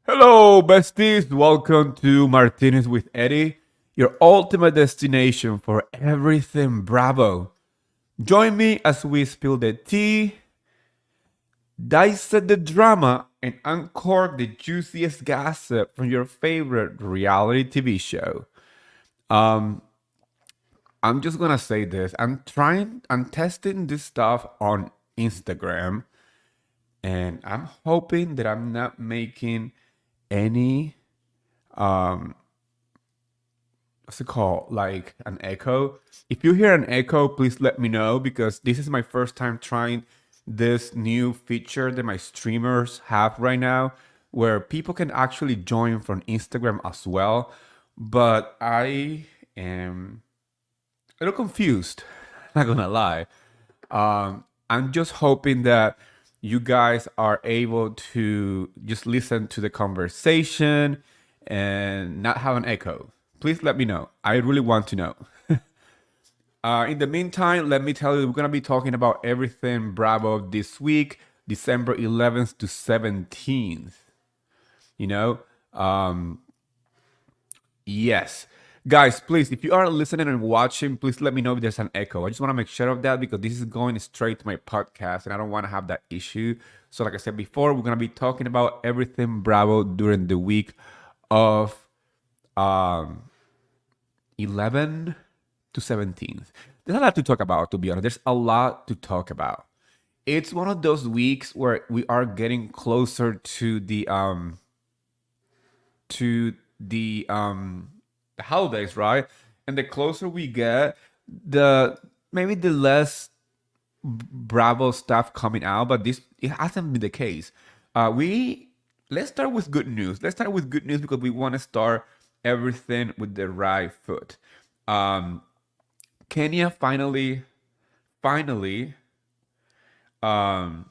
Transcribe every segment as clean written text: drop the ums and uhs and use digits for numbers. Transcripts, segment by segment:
Hello, besties. Welcome to MarTEAnis with Eddie, your ultimate destination for everything Bravo. Join me as we spill the tea, dissect the drama, and uncork the juiciest gossip from your favorite reality TV show. Um, I'm just gonna say this. I'm testing this stuff on Instagram, and I'm hoping that I'm not making any what's it called? Like an echo. If you hear an echo, please let me know because this is my first time trying this new feature that my streamers have right now where people can actually join from Instagram as well. But I am a little confused, not gonna lie. I'm just hoping that you guys are able to just listen to the conversation and not have an echo. Please let me know. I really want to know. In the meantime, let me tell you, we're going to be talking about everything Bravo this week, December 11th to 17th. You know, um, yes. Guys, please, if you are listening and watching, please let me know if there's an echo. I just want to make sure of that because this is going straight to my podcast and I don't want to have that issue. So, like I said before, we're going to be talking about everything Bravo during the week of um, 11 to 17th. There's a lot to talk about, to be honest. There's a lot to talk about. It's one of those weeks where we are getting closer to the holidays, right? And the closer we get, the maybe the less Bravo stuff coming out, but this it hasn't been the case. We Let's start with good news. Let's start with good news because we want to start everything with the right foot. Um, Kenya finally, um,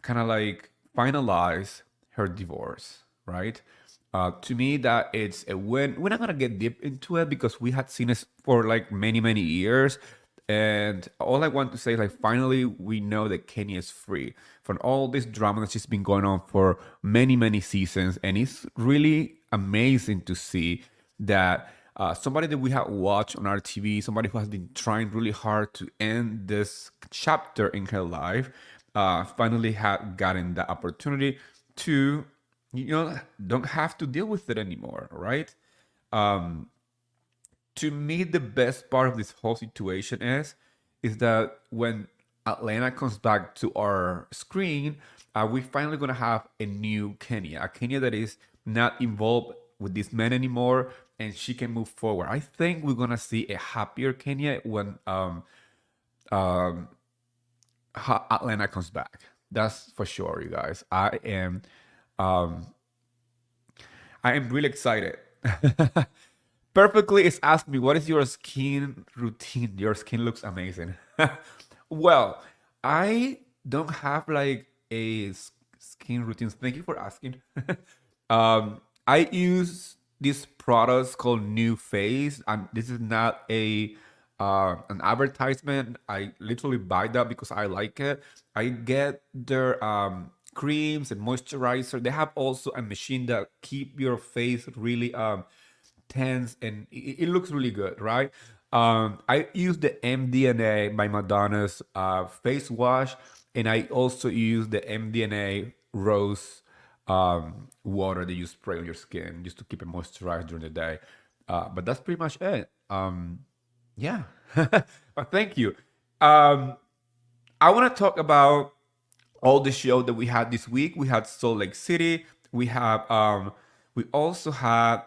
kind of like finalize her divorce, right? To me, that it's a win. We're not gonna get deep into it because we had seen this for like many years, and all I want to say is like finally we know that Kenya is free from all this drama that's just been going on for many seasons, and it's really amazing to see that somebody that we have watched on our TV, somebody who has been trying really hard to end this chapter in her life, finally had gotten the opportunity to, don't have to deal with it anymore, right? Um, to me, the best part of this whole situation is that when Atlanta comes back to our screen, we finally gonna have a new Kenya, a Kenya that is not involved with this man anymore, and she can move forward. I think we're gonna see a happier Kenya when um, Atlanta comes back. That's for sure, you guys. Um, I am really excited. Perfectly is asked me, what is your skin routine? Your skin looks amazing. Well, I don't have like a skin routine. Thank you for asking. I use these products called New Face, and this is not a an advertisement. I literally buy that because I like it. I get their creams and moisturizer. They have also a machine that keep your face really tense and it looks really good, right? I use the MDNA by Madonna's face wash, and I also use the MDNA rose water that you spray on your skin just to keep it moisturized during the day. But that's pretty much it. Yeah. Well, thank you. Um, I want to talk about all the show that we had this week. We had Salt Lake City. We also had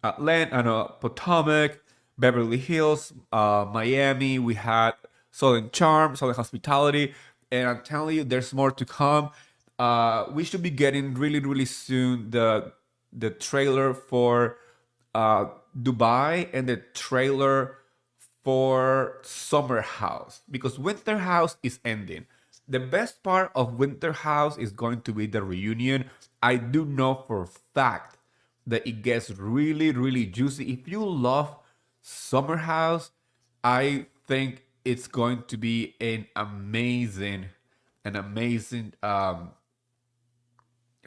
Atlanta, Potomac, Beverly Hills, Miami. We had Southern Charm, Southern Hospitality, and I'm telling you, there's more to come. We should be getting really soon the trailer for Dubai and the trailer for Summer House because Winter House is ending. The best part of Winter House is going to be the reunion. I do know for a fact that it gets really juicy. If you love Summer House, I think it's going to be an amazing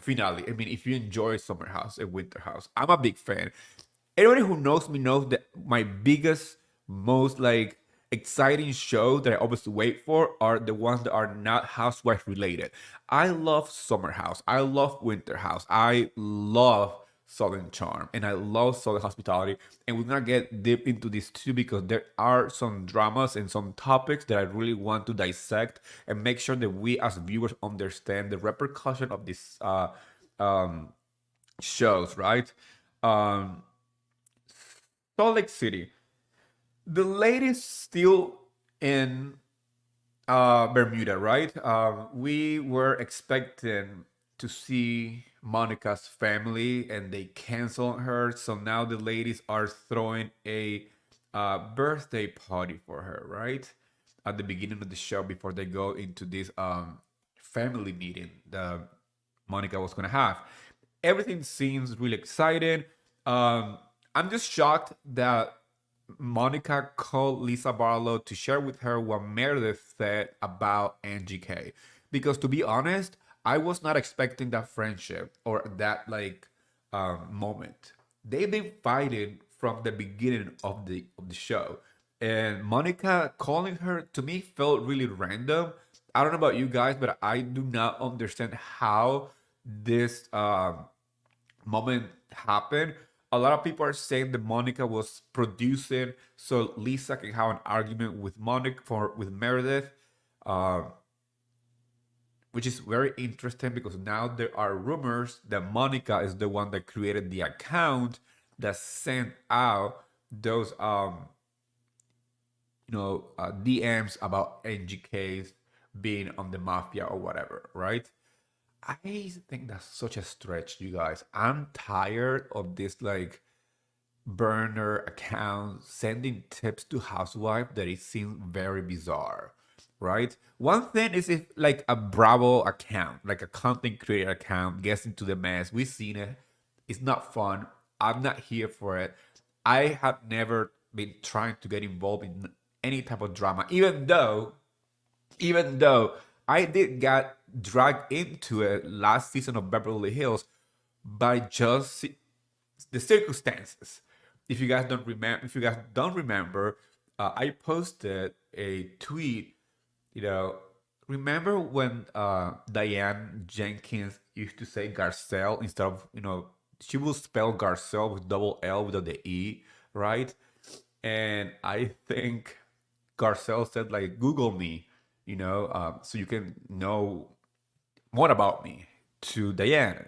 finale. I mean, if you enjoy Summer House and Winter House, I'm a big fan. Everybody who knows me knows that my biggest, most like exciting show that I always wait for are the ones that are not housewife related. I love Summer House. I love Winter House. I love Southern Charm and I love Southern Hospitality. And we're gonna get deep into this too because there are some dramas and some topics that I really want to dissect and make sure that we as viewers understand the repercussion of these um, shows, right? Um, Salt Lake City. The ladies still in Bermuda, right? We were expecting to see Monica's family, and they canceled her. So now the ladies are throwing a birthday party for her, right? At the beginning of the show, before they go into this family meeting that Monica was gonna have. Everything seems really exciting. I'm just shocked that Monica called Lisa Barlow to share with her what Meredith said about Angie K. Because to be honest, I was not expecting that friendship or that like moment. They've been fighting from the beginning of the show, and Monica calling her to me felt really random. I don't know about you guys, but I do not understand how this moment happened. A lot of people are saying that Monica was producing so Lisa can have an argument with Monica for with Meredith, uh, which is very interesting because now there are rumors that Monica is the one that created the account that sent out those DMs about NGKs being on the mafia or whatever, right? I think that's such a stretch, you guys. I'm tired of this like burner account sending tips to housewife that it seems very bizarre, right? One thing is if like a Bravo account, like a content creator account, gets into the mess. We've seen it. It's not fun. I'm not here for it. I have never been trying to get involved in any type of drama, even though I did get dragged into it last season of Beverly Hills by just the circumstances. If you guys don't remember, I posted a tweet. You know, remember when Diane Jenkins used to say Garcelle instead of she will spell Garcelle with double L without the E, right? And I think Garcelle said like Google me, so you can know more about me to Diane.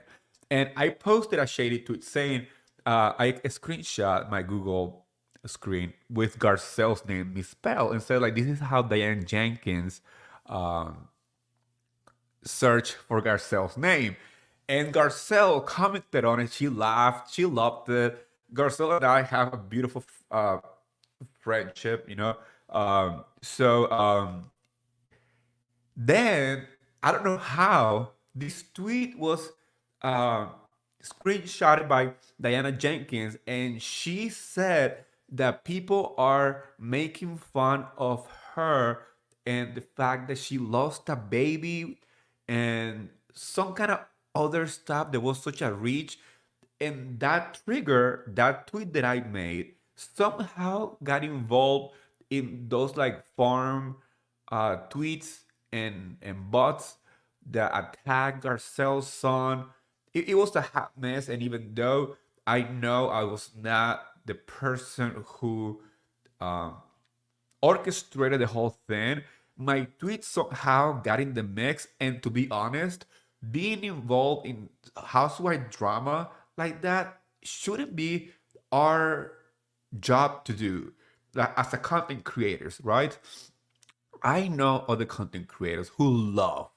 And I posted a shady tweet saying I screenshot my Google screen with Garcelle's name misspelled and said like this is how Diane Jenkins um, search for Garcelle's name. And Garcelle commented on it. She laughed. She loved it. Garcelle and I have a beautiful friendship. Then I don't know how this tweet was uh, screenshotted by Diana Jenkins, and she said that people are making fun of her and the fact that she lost a baby and some kind of other stuff that was such a reach. And that trigger, that tweet that I made, somehow got involved in those like farm tweets and bots that attacked Garcelle's son. It was a hot mess, and even though I know I was not the person who um, orchestrated the whole thing, my tweet somehow got in the mix. And to be honest, being involved in housewife drama like that shouldn't be our job to do, like, as a content creators, right? I know other content creators who love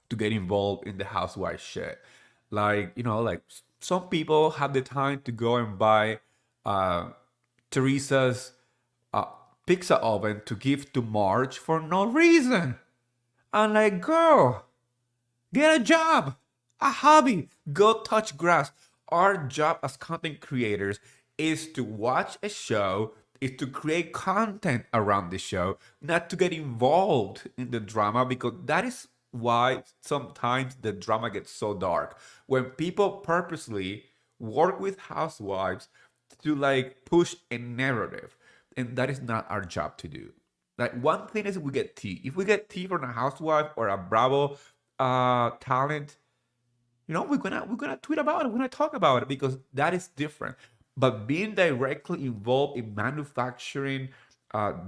to get involved in the housewife shit. Like, like some people have the time to go and buy uh, Teresa's uh, pizza oven to give to Marge for no reason. I'm like, girl, get a job, a hobby, go touch grass. Our job as content creators is to watch a show, is to create content around the show, not to get involved in the drama because that is why sometimes the drama gets so dark when people purposely work with housewives to like push a narrative, and that is not our job to do. Like one thing is we get tea. If we get tea from a housewife or a Bravo talent, we're gonna tweet about it. We're gonna talk about it because that is different. But being directly involved in manufacturing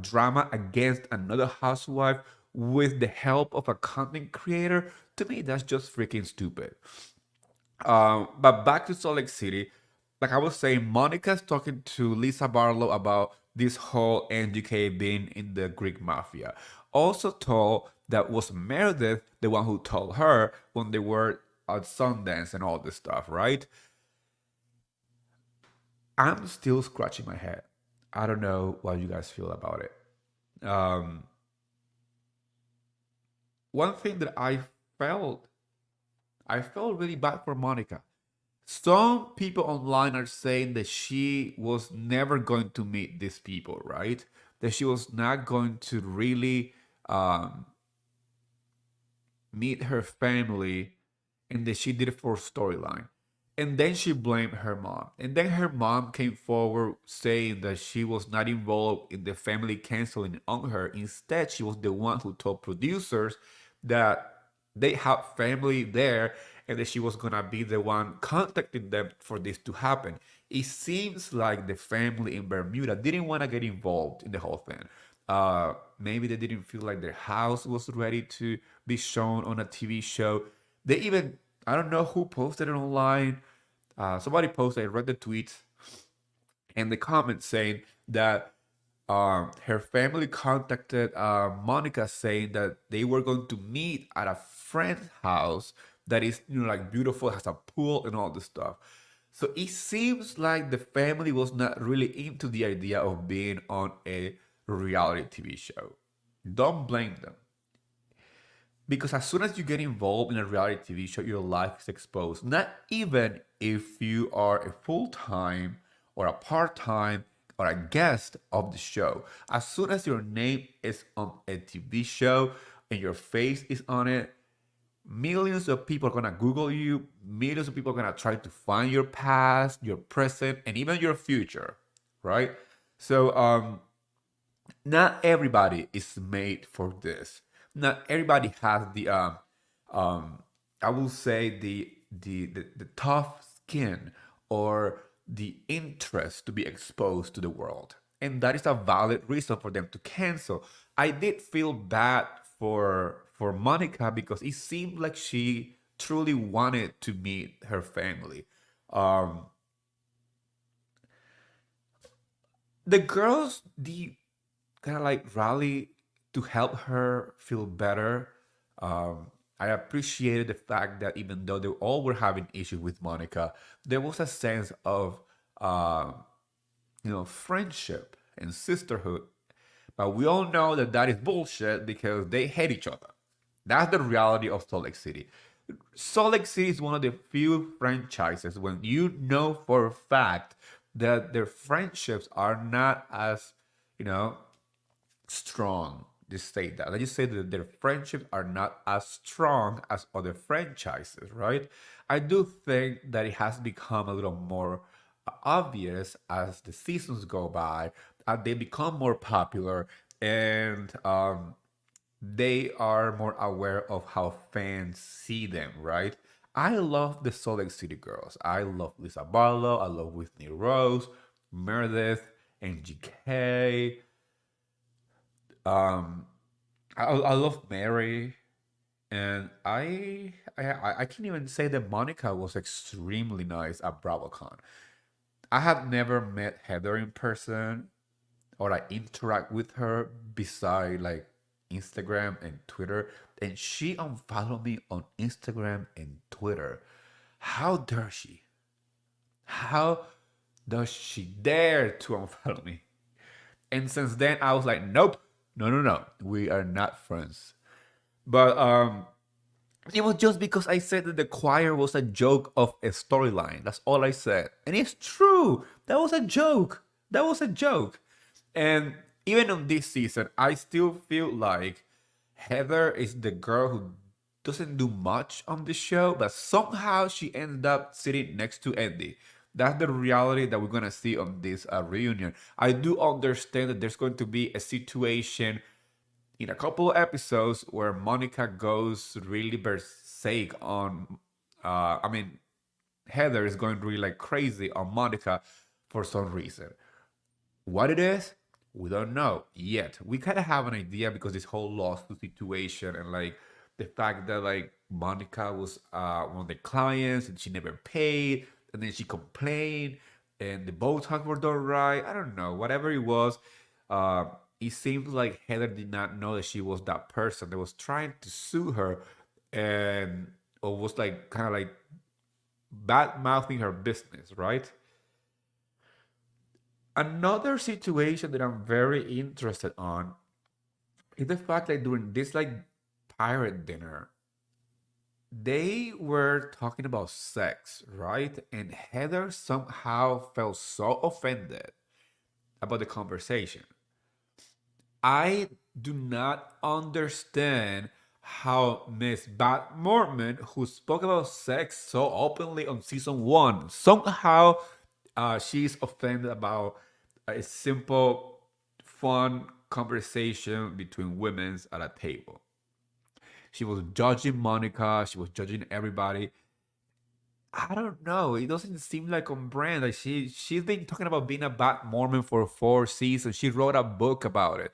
drama against another housewife with the help of a content creator, to me, that's just freaking stupid. But back to Salt Lake City, like I was saying, Monica's talking to Lisa Barlow about this whole NGK being in the Greek mafia. Also told that was Meredith the one who told her when they were at Sundance and all this stuff, right? I'm still scratching my head. I don't know what you guys feel about it. One thing that felt, I felt really bad for Monica. Some people online are saying that she was never going to meet these people, right? That she was not going to really um, meet her family, and that she did it for storyline. And then she blamed her mom. And then her mom came forward saying that she was not involved in the family canceling on her. Instead, she was the one who told producers that they have family there and that she was gonna be the one contacting them for this to happen. It seems like the family in Bermuda didn't want to get involved in the whole thing. Maybe they didn't feel like their house was ready to be shown on a TV show. They even, I don't know who posted it online. Somebody posted, I read the tweet and the comment saying that her family contacted Monica saying that they were going to meet at a friend's house that is, like beautiful, has a pool and all this stuff. So it seems like the family was not really into the idea of being on a reality TV show. Don't blame them. Because as soon as you get involved in a reality TV show, your life is exposed. Not even if you are a full time or a part time or a guest of the show. As soon as your name is on a TV show and your face is on it, millions of people are gonna Google you, millions of people are gonna try to find your past, your present, and even your future, right? So not everybody is made for this. Not everybody has the um I will say the tough skin or the interest to be exposed to the world. And that is a valid reason for them to cancel. I did feel bad for Monica because it seemed like she truly wanted to meet her family. Um the girls, the kind of like rally to help her feel better. I appreciated the fact that even though they all were having issues with Monica, there was a sense of friendship and sisterhood. But we all know that that is bullshit because they hate each other. That's the reality of Salt Lake City. Salt Lake City is one of the few franchises when you know for a fact that their friendships are not as, you know, strong. Just say that. Let's just say that their friendships are not as strong as other franchises, right? I do think that it has become a little more obvious as the seasons go by, as they become more popular, and they are more aware of how fans see them, right? I love the Salt Lake City girls. I love Lisa Barlow. I love Whitney Rose, Meredith, NGK. Um, I love Mary, and I can't even say that Monica was extremely nice at BravoCon. I have never met Heather in person or I interact with her beside like Instagram and Twitter, and she unfollowed me on Instagram and Twitter. How dare she? How does she dare to unfollow me? And since then, I was like, nope, no, no, no, we are not friends. But it was just because I said that the choir was a joke of a storyline. That's all I said, and it's true. That was a joke. That was a joke. And even on this season, I still feel like Heather is the girl who doesn't do much on the show, but somehow she ended up sitting next to Andy. That's the reality that we're gonna see on this reunion. I do understand that there's going to be a situation in a couple of episodes where Monica goes really berserk on, I mean, Heather is going really like crazy on Monica for some reason. What it is, we don't know yet. We kind of have an idea because this whole lawsuit situation and like the fact that like Monica was one of the clients and she never paid, and then she complained, and the Botox were done right. I don't know, whatever it was. Uh, it seems like Heather did not know that she was that person that was trying to sue her, and or was like kind of like bad mouthing her business, right? Another situation that I'm very interested on is the fact that during this like pirate dinner, they were talking about sex, right? And Heather somehow felt so offended about the conversation. I do not understand how Miss Bat Mormon, who spoke about sex so openly on season one, somehow she's offended about a simple, fun conversation between women at a table. She was judging Monica, she was judging everybody. I don't know. It doesn't seem like on brand. Like she's been talking about being a Bat Mormon for 4 seasons. She wrote a book about it.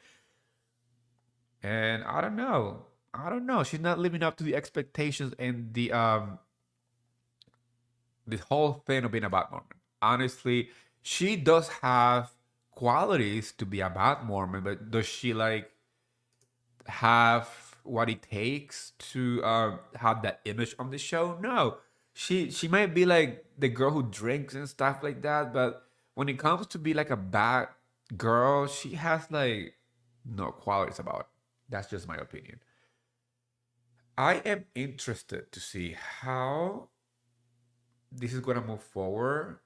And I don't know. I don't know. She's not living up to the expectations and the whole thing of being a bad Mormon. Honestly, she does have qualities to be a bad Mormon, but does she like have what it takes to have that image on the show? No. She might be like the girl who drinks and stuff like that, but when it comes to be like a bad girl, she has like no qualities about it. That's just my opinion. I am interested to see how this is going to move forward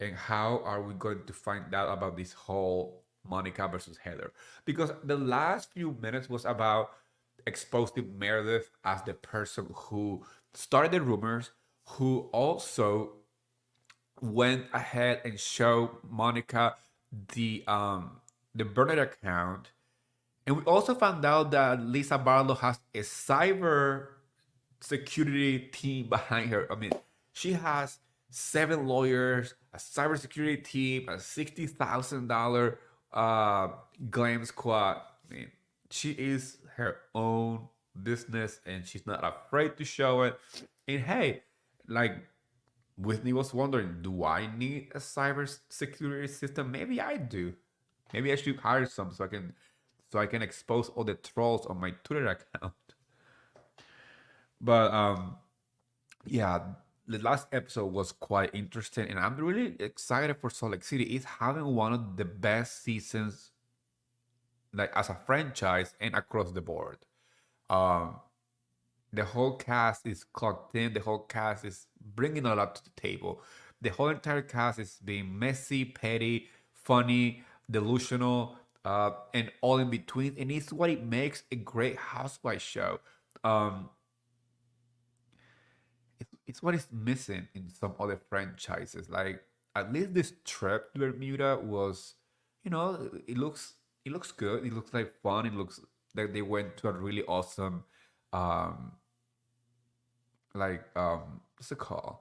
and how are we going to find out about this whole Monica versus Heather. Because the last few minutes was about exposing Meredith as the person who started the rumors, who also went ahead and showed Monica the Burnett account. And we also found out that Lisa Barlow has a cyber security team behind her. I mean, she has 7 lawyers, a cybersecurity team, a $60,000 glam squad. I mean, she is her own business and she's not afraid to show it. And hey, like Whitney was wondering, do I need a cyber security system? Maybe I do. Maybe I should hire some so I can expose all the trolls on my Twitter account. But yeah, the last episode was quite interesting, and I'm really excited for Salt Lake City. It's having one of the best seasons, like as a franchise and across the board. Um, the whole cast is clocked in. The whole cast is bringing a lot to the table. The whole entire cast is being messy, petty, funny, delusional, and all in between. And it's what it makes a great housewife show. Um, it's what is missing in some other franchises. Like at least this trip to Bermuda was, it looks good. It looks like fun. It looks like they went to a really awesome, um, what's it called?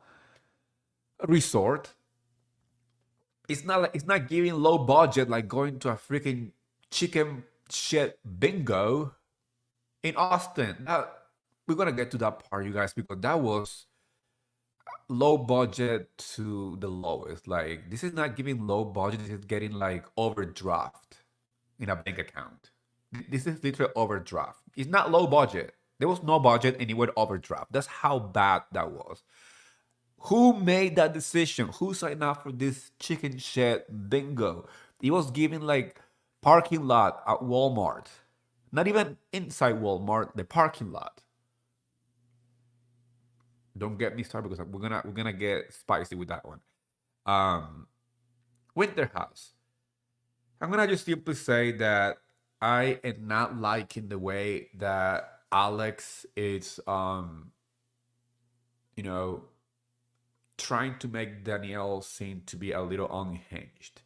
A resort. It's not giving low budget like going to a freaking chicken shit bingo in Austin. Now we're gonna get to that part, you guys, because that was low budget to the lowest. Like this is not giving low budget, this is getting like overdraft in a bank account. This is literally overdraft. It's not low budget. There was no budget and it went overdraft. That's how bad that was. Who made that decision? Who signed up for this chicken shit bingo? It was given like parking lot at Walmart. Not even inside Walmart, the parking lot. Don't get me started because we're gonna get spicy with that one. Um, Winter House. I'm gonna just simply say that I am not liking the way that Alex is you know, trying to make Danielle seem to be a little unhinged.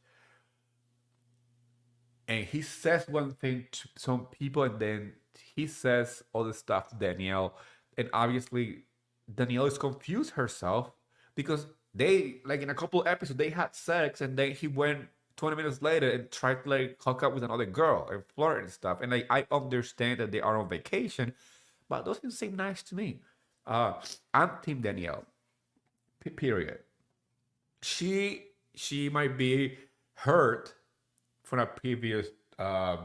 And he says one thing to some people, and then he says other stuff to Danielle. And obviously, Danielle is confused herself because they, like in a couple episodes, they had sex, and then he went 20 minutes later and tried to like hook up with another girl and flirt and stuff. And like, I understand that they are on vacation, but those things seem nice to me. Uh, I'm Team Danielle. Period. She might be hurt from a previous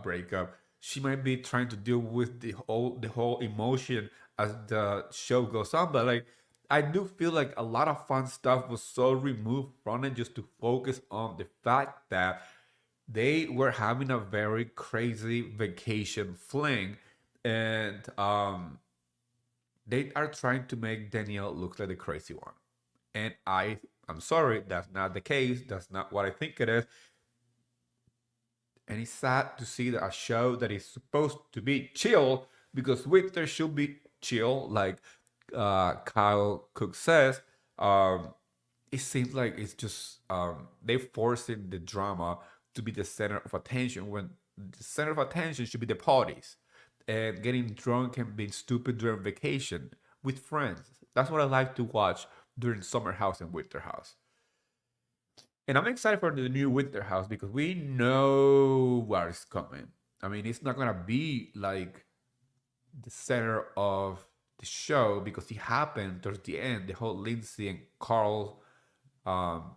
breakup. She might be trying to deal with the whole emotion as the show goes on. But like, I do feel like a lot of fun stuff was so removed from it just to focus on the fact that they were having a very crazy vacation fling, and they are trying to make Danielle look like the crazy one. And I'm sorry, that's not the case. That's not what I think it is. And it's sad to see that a show that is supposed to be chill, because winter should be chill, like Kyle Cook says. It seems like it's just they're forcing the drama to be the center of attention when the center of attention should be the parties and getting drunk and being stupid during vacation with friends. That's what I like to watch during summer house and winter house. And I'm excited for the new winter house because we know what is coming. I mean, it's not gonna be like the center of the show because it happened towards the end. The whole Lindsay and Carl um,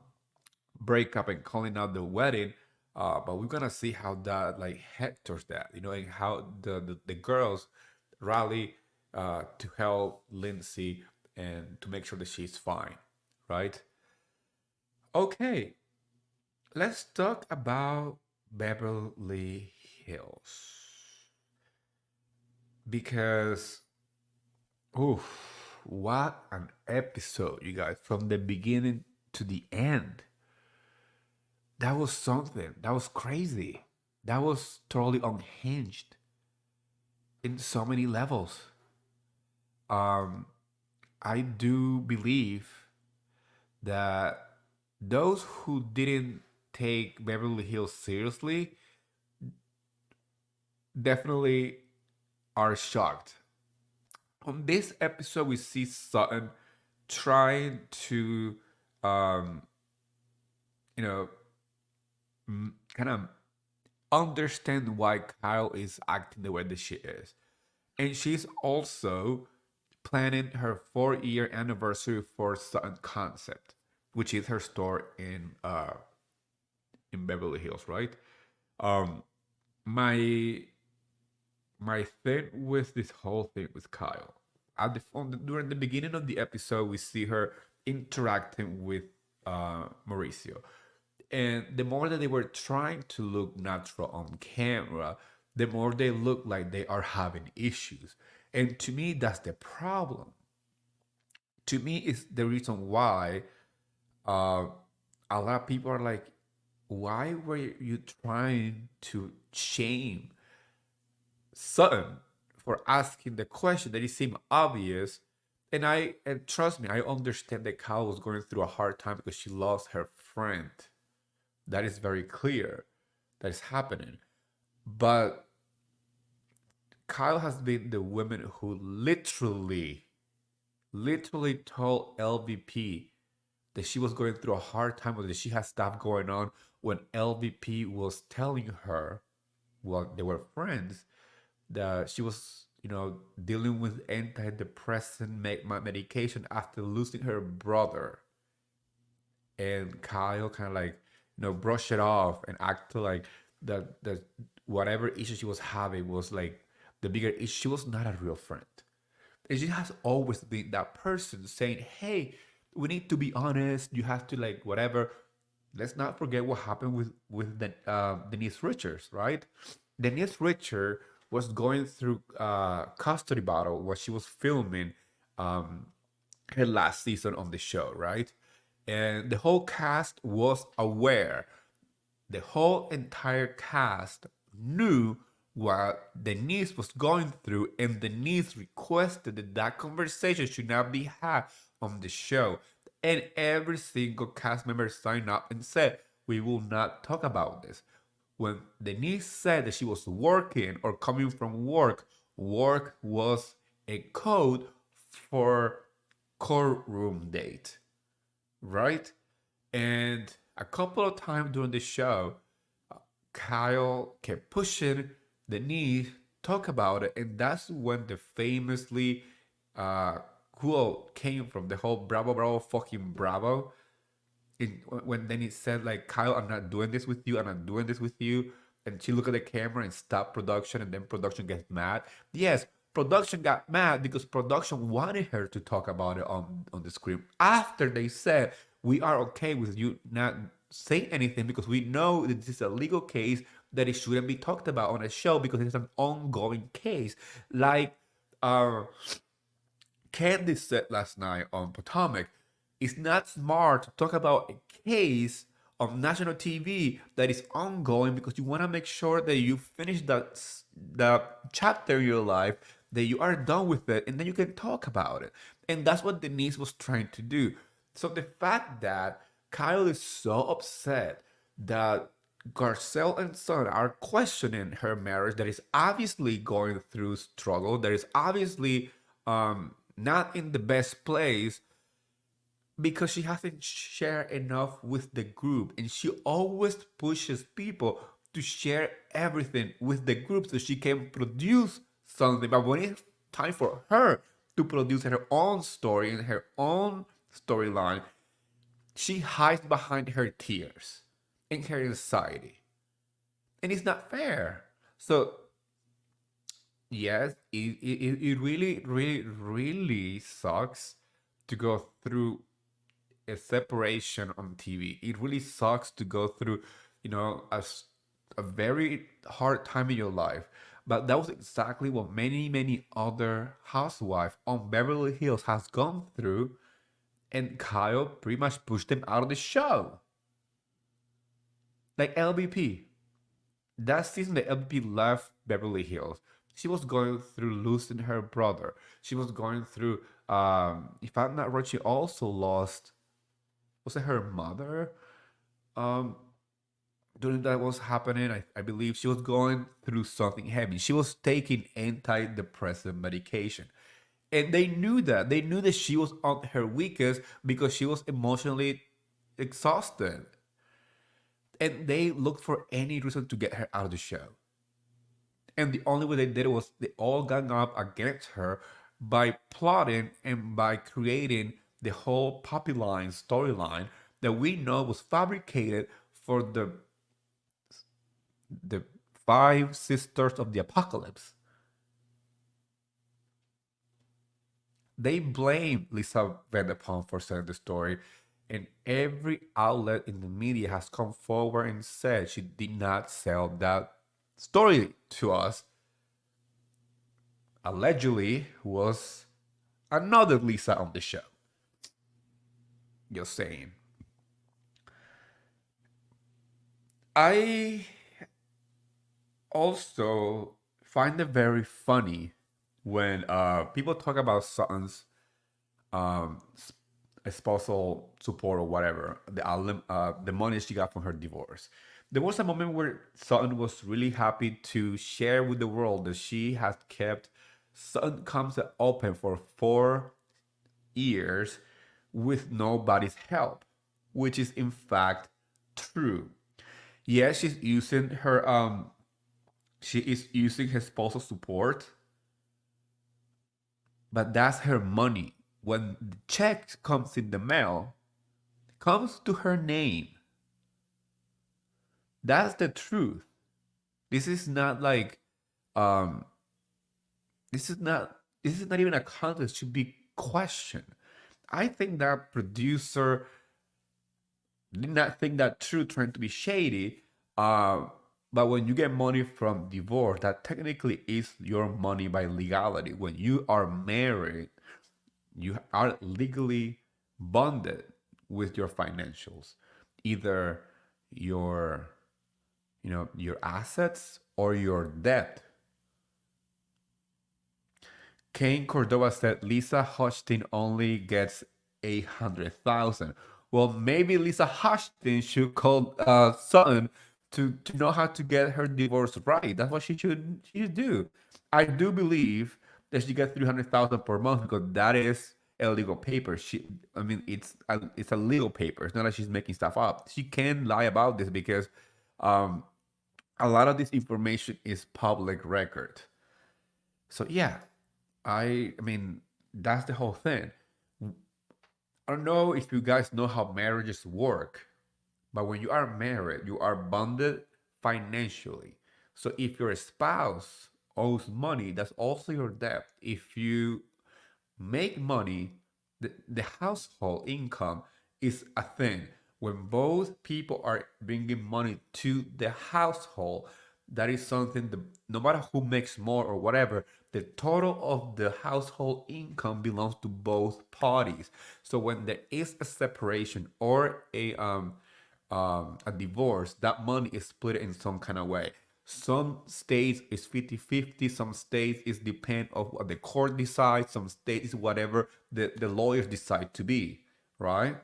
breakup and calling out the wedding. But we're gonna see how that like head towards that, and how the girls rally to help Lindsay and to make sure that she's fine, right? Okay, let's talk about Beverly Hills because, oof, what an episode, you guys, from the beginning to the end. That was something. That was crazy. That was totally unhinged in so many levels. Um, I do believe that those who didn't take Beverly Hills seriously definitely are shocked. On this episode, we see Sutton trying to, um, you know, kind of understand why Kyle is acting the way that she is. And she's also planning her 4-year anniversary for Sutton Concept, which is her store in Beverly Hills, right? Um, my my thing with this whole thing with Kyle, during the beginning of the episode, we see her interacting with Mauricio, and the more that they were trying to look natural on camera, the more they look like they are having issues. And to me, that's the problem. To me, it's the reason why uh, a lot of people are like, why were you trying to shame Sutton for asking the question that it seemed obvious? And trust me, I understand that Kyle was going through a hard time because she lost her friend. That is very clear. That is happening. But Kyle has been the woman who literally told LVP that she was going through a hard time or that she had stuff going on when LVP was telling her, well, they were friends, that she was, dealing with antidepressant medication after losing her brother. And Kyle kind of like, brush it off and act like that whatever issue she was having was like the bigger issue. She was not a real friend. And she has always been that person saying, hey, we need to be honest. You have to like whatever. Let's not forget what happened with Denise Richards, right? Denise Richards was going through custody battle while she was filming um, her last season on the show, right? And the whole cast was aware. The whole entire cast knew what Denise was going through, and Denise requested that that conversation should not be had on the show. And every single cast member signed up and said, "We will not talk about this." When Denise said that she was working or coming from work, work was a code for courtroom date, right? And a couple of times during the show, Kyle kept pushing the knee, talk about it, and that's when the famously uh, quote came from, the whole "bravo, bravo, fucking bravo." When then he said like, "Kyle, I'm not doing this with you. I'm not doing this with you," and she looked at the camera and stopped production, and then production gets mad. Yes, production got mad because production wanted her to talk about it on the screen after they said, "We are okay with you not saying anything because we know that this is a legal case, that it shouldn't be talked about on a show because it's an ongoing case." Like uh Candy said last night on Potomac, "It's not smart to talk about a case on national TV that is ongoing because you want to make sure that you finish the chapter in your life, that you are done with it, and then you can talk about it." And that's what Denise was trying to do. So the fact that Kyle is so upset that Garcelle and Son are questioning her marriage, that is obviously going through struggle, that is obviously not in the best place, because she hasn't shared enough with the group, and she always pushes people to share everything with the group so she can produce something. But when it's time for her to produce her own story and her own storyline, she hides behind her tears and her anxiety, and it's not fair. So yes, it really, really, really sucks to go through a separation on TV. It really sucks to go through, a very hard time in your life. But that was exactly what many, many other housewives on Beverly Hills has gone through, and Kyle pretty much pushed them out of the show. Like LBP. That season that LBP left Beverly Hills, she was going through losing her brother. She was going through, if I'm not right, she also lost, was it her mother? Um, During that was happening, I believe she was going through something heavy. She was taking antidepressant medication. And they knew that. They knew that she was on her weakest because she was emotionally exhausted. And they looked for any reason to get her out of the show. And the only way they did it was they all gang up against her by plotting and by creating the whole puppy line storyline that we know was fabricated for the five sisters of the apocalypse. They blame Lisa Vanderpump for selling the story, and every outlet in the media has come forward and said she did not sell that story to us. Allegedly was another Lisa on the show. Just saying. I also find it very funny when people talk about Sutton's um, spousal support or whatever, the money she got from her divorce. There was a moment where Sutton was really happy to share with the world that she has kept Sutton Comes open for 4 years with nobody's help, which is in fact true. Yes, she is using her spousal support, but that's her money. When the check comes in the mail, it comes to her name. That's the truth. This is not like um this is not even a contest should be questioned. I think that producer did not think that true, trying to be shady. Uh, but when you get money from divorce, that technically is your money by legality. When you are married, you are legally bonded with your financials, either your your assets or your debt. Kane Cordova said Lisa Hodgkin only gets 800,000. Well, maybe Lisa Hodgkin should call Sutton to know how to get her divorce right. That's what she should do. I do believe that she gets 300,000 per month because that is a legal paper. I mean, it's a legal paper. It's not like she's making stuff up. She can lie about this because um, a lot of this information is public record. So yeah, I mean that's the whole thing. I don't know if you guys know how marriages work, but when you are married, you are bonded financially. So if your spouse owes money, that's also your debt. If you make money, the household income is a thing. When both people are bringing money to the household, that is something that no matter who makes more or whatever, the total of the household income belongs to both parties. So when there is a separation or a divorce, that money is split in some kind of way. Some states is 50-50. Some states is depend of what the court decides. Some states is whatever the lawyers decide to be, right?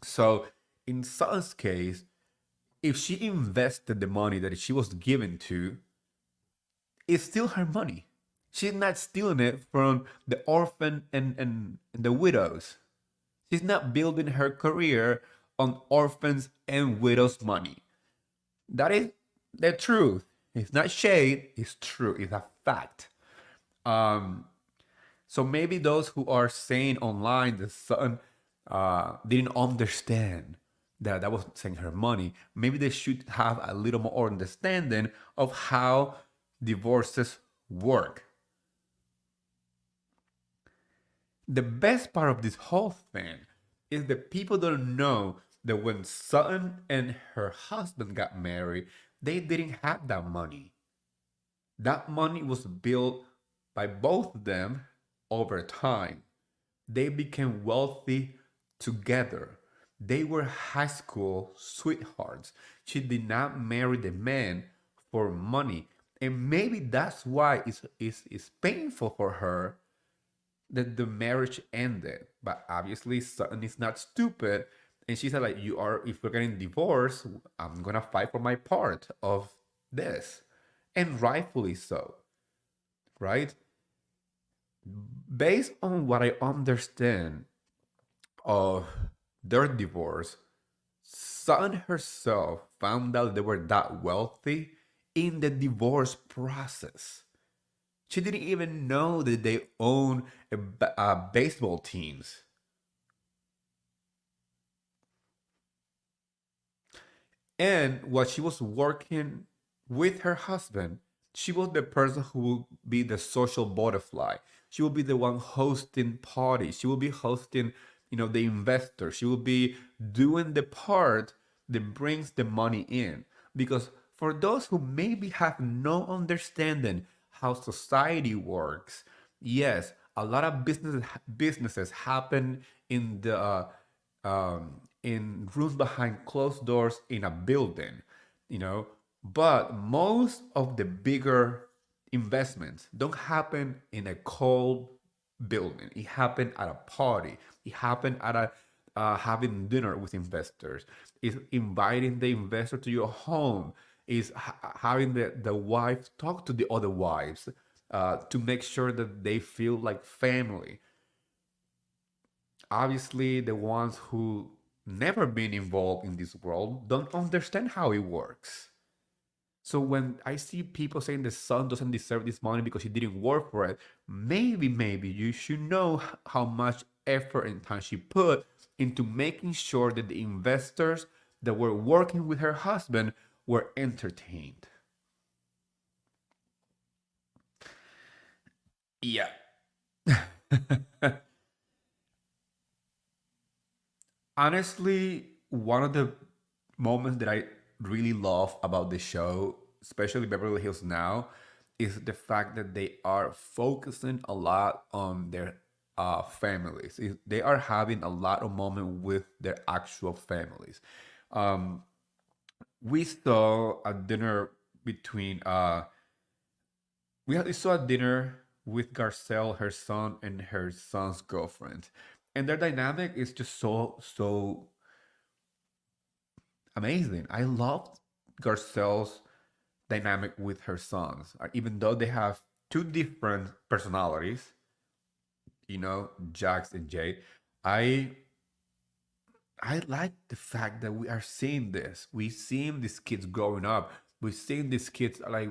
So in Sutton's case, if she invested the money that she was given to, it's still her money. She's not stealing it from the orphan and the widows. She's not building her career on orphans and widows' money. That is the truth. It's not shade, it's true, it's a fact. Um, so maybe those who are saying online the son didn't understand that that was saying her money. Maybe they should have a little more understanding of how divorces work. The best part of this whole thing is that people don't know that when Sutton and her husband got married, they didn't have that money. That money was built by both of them over time. They became wealthy together. They were high school sweethearts. She did not marry the man for money. And maybe that's why it's painful for her that the marriage ended. But obviously, Sutton is not stupid. And she said, like, you are, if we're getting divorced, I'm gonna fight for my part of this. And rightfully so, right? Based on what I understand of their divorce, Sutton herself found out they were that wealthy in the divorce process. She didn't even know that they own baseball teams. And while she was working with her husband, she was the person who will be the social butterfly. She will be the one hosting parties. She will be hosting, the investor. She will be doing the part that brings the money in. Because for those who maybe have no understanding how society works, yes, a lot of businesses happen in rooms behind closed doors in a building, you know. But most of the bigger investments don't happen in a cold building. It happened at a party. It happened at a having dinner with investors. It's inviting the investor to your home. Is having the wife talk to the other wives to make sure that they feel like family. Obviously, the ones who never been involved in this world don't understand how it works. So when I see people saying the son doesn't deserve this money because he didn't work for it, maybe you should know how much effort and time she put into making sure that the investors that were working with her husband were entertained. Yeah. Honestly, one of the moments that I really love about the show, especially Beverly Hills Now, is the fact that they are focusing a lot on their families. They are having a lot of moment with their actual families. Um, we saw a dinner between we saw a dinner. with Garcelle, her son, and her son's girlfriend. And their dynamic is just so amazing. I loved Garcelle's dynamic with her sons. Even though they have two different personalities, Jax and Jay, I I like the fact that we are seeing this. We seeing these kids growing up. We seeing these kids like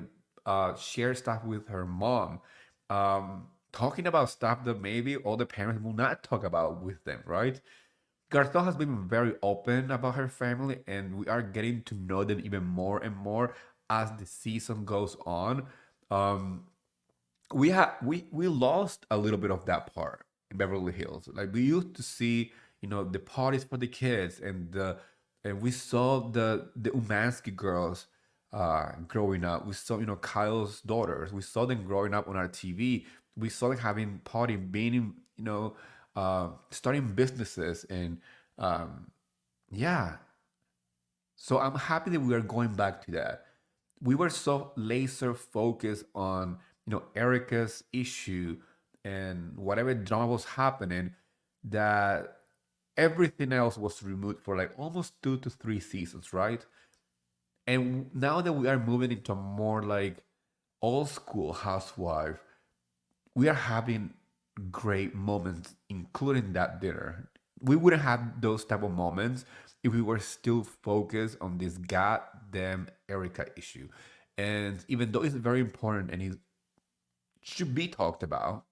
share stuff with her mom, talking about stuff that maybe all the parents will not talk about with them, right? Garcelle has been very open about her family, and we are getting to know them even more and more as the season goes on. Um, we lost a little bit of that part in Beverly Hills. Like we used to see, the parties for the kids, and we saw the Umansky girls growing up. We saw, Kyle's daughters. We saw them growing up on our TV. We saw them having party, being in, starting businesses, and yeah. So I'm happy that we are going back to that. We were so laser focused on, Erica's issue and whatever drama was happening, that everything else was removed for like almost 2 to 3 seasons, right? And now that we are moving into a more like old school housewife, we are having great moments, including that dinner. We wouldn't have those type of moments if we were still focused on this goddamn Erica issue. And even though it's very important and it should be talked about,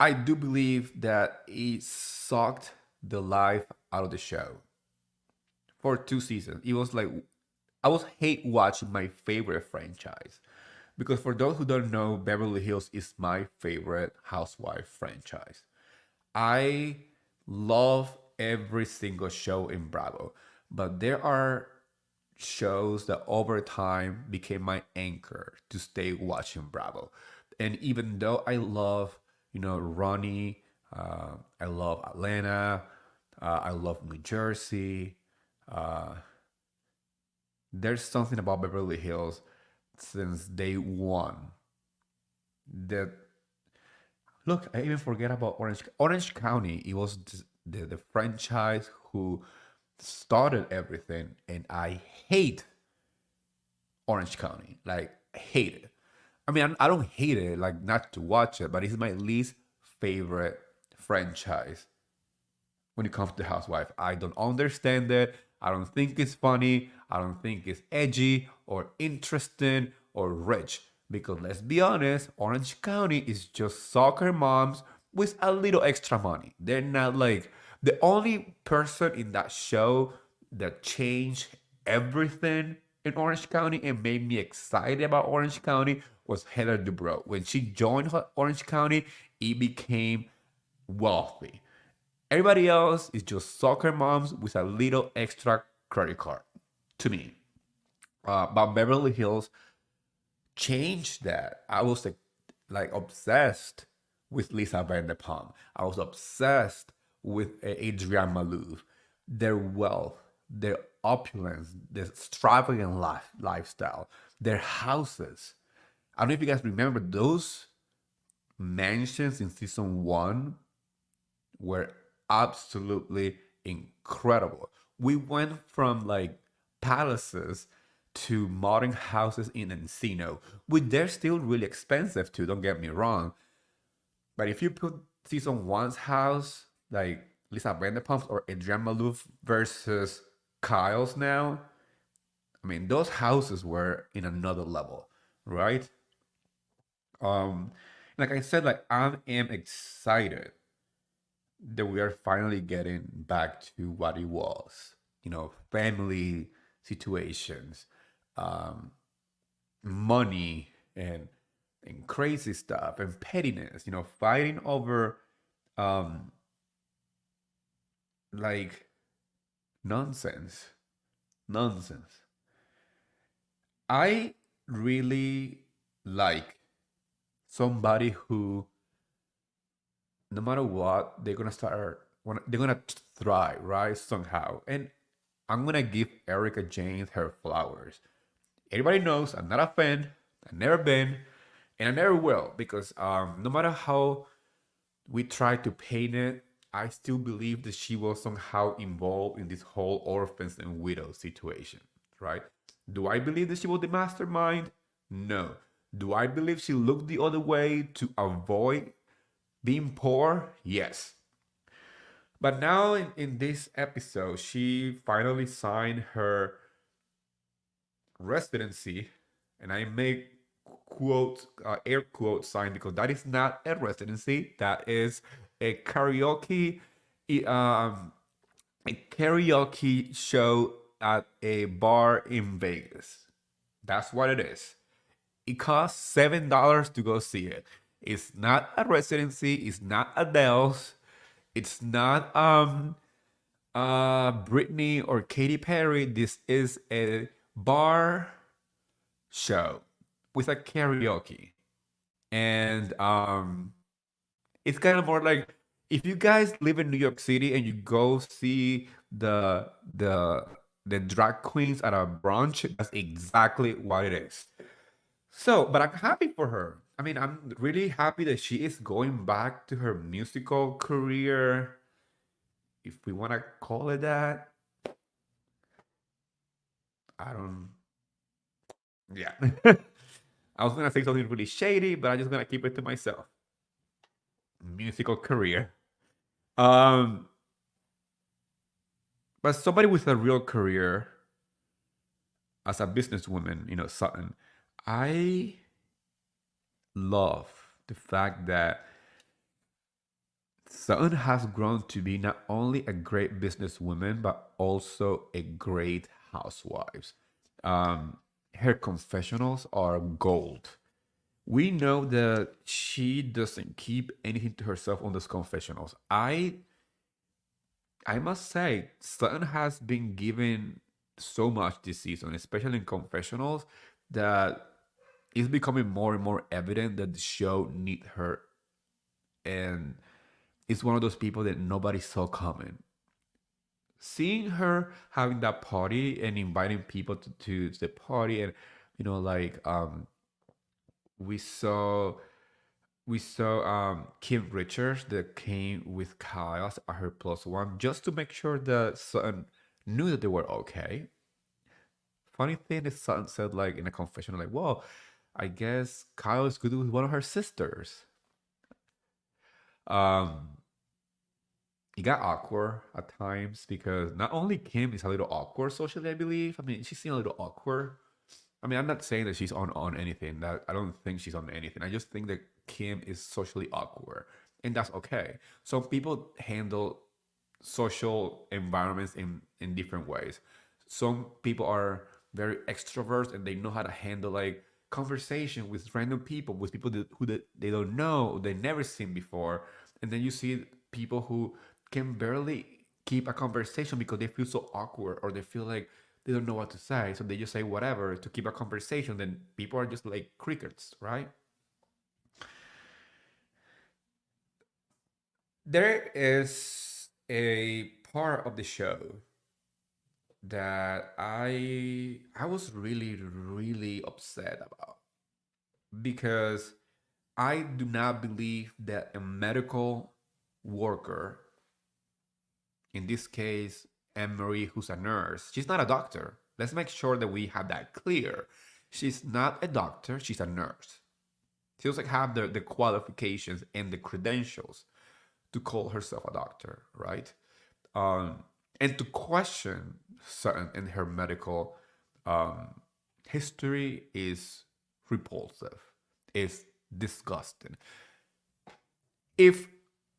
I do believe that it sucked the life out of the show for 2 seasons. It was like I was hate watching my favorite franchise. Because for those who don't know, Beverly Hills is my favorite housewife franchise. I love every single show in Bravo, but there are shows that over time became my anchor to stay watching Bravo. And even though I love, Ronnie, I love Atlanta, I love New Jersey, uh, there's something about Beverly Hills since day one that, look, I even forget about Orange County. It was the franchise who started everything, and I hate Orange County. Like, hate it. I mean, I don't hate it, like, not to watch it, but it's my least favorite franchise when it comes to Housewife. I don't understand it. I don't think it's funny. I don't think it's edgy or interesting or rich. Because let's be honest, Orange County is just soccer moms with a little extra money. They're not like the only person in that show that changed everything in Orange County and made me excited about Orange County was Heather Dubrow. When she joined Orange County, it became wealthy. Everybody else is just soccer moms with a little extra credit card, to me. But Beverly Hills changed that. I was like obsessed with Lisa Vanderpump. I was obsessed with Adrienne Maloof. Their wealth, their opulence, their extravagant lifestyle, their houses. I don't know if you guys remember those mansions in season 1 were absolutely incredible. We went from like palaces to modern houses in Encino, which they're still really expensive too, don't get me wrong. But if you put season 1's house, like Lisa Vanderpump or Adrienne Maloof versus Kyle's now, I mean, those houses were in another level, right? Um, like I said, like I am excited that we are finally getting back to what it was, family situations, um, money, and crazy stuff and pettiness, fighting over um, like nonsense, nonsense. I really like somebody who, no matter what, they're gonna thrive, right? Somehow. And I'm gonna give Erica Jane her flowers. Everybody knows I'm not a fan. I've never been. And I never will because no matter how we try to paint it, I still believe that she was somehow involved in this whole orphans and widows situation, right? Do I believe that she was the mastermind? No. Do I believe she looked the other way to avoid being poor? Yes. But now in this episode, she finally signed her residency, and I make quote air quote sign because that is not a residency. That is a um, karaoke show at a bar in Vegas. That's what it is. It costs $7 to go see it. It's not a residency. It's not Adele's. It's not Britney or Katy Perry. This is a bar show with a karaoke. And it's kind of more like if you guys live in New York City and you go see the drag queens at a brunch, that's exactly what it is. So, but I'm happy for her. I mean, I'm really happy that she is going back to her musical career, if we want to call it that. I don't, yeah. I was gonna say something really shady, but I'm just gonna keep it to myself. Musical career. Um, but somebody with a real career as a businesswoman, Sutton, I love the fact that Sutton has grown to be not only a great businesswoman, but also a great housewife. Um, Her confessionals are gold. We know that she doesn't keep anything to herself on those confessionals. I must say, Sutton has been given so much this season, especially in confessionals, that it's becoming more and more evident that the show need her, and it's one of those people that nobody saw coming. Seeing her having that party and inviting people to the party, and like we saw Kim Richards that came with Kyle as her plus one just to make sure that Sutton knew that they were okay. Funny thing is Sutton said like in a confession like, well, I guess Kyle is good with one of her sisters. Um it got awkward at times because not only Kim is a little awkward socially, I believe. I mean, she's seen a little awkward. I mean, I'm not saying that she's on anything. That I don't think she's on anything. I just think that Kim is socially awkward, and that's okay. Some people handle social environments in different ways. Some people are very extroverts and they know how to handle like conversation with random people, with people that they don't know, they never seen before, and then you see people who can barely keep a conversation because they feel so awkward or they feel like they don't know what to say, so they just say whatever to keep a conversation. Then people are just like crickets, right? There is a part of the show that I was really really upset about because I do not believe that a medical worker, in this case, Anne Marie, who's a nurse, she's not a doctor. Let's make sure that we have that clear. She's not a doctor, she's a nurse. She doesn't have the qualifications and the credentials to call herself a doctor, right? Um, and to question certain in her medical um, history is repulsive, is disgusting. If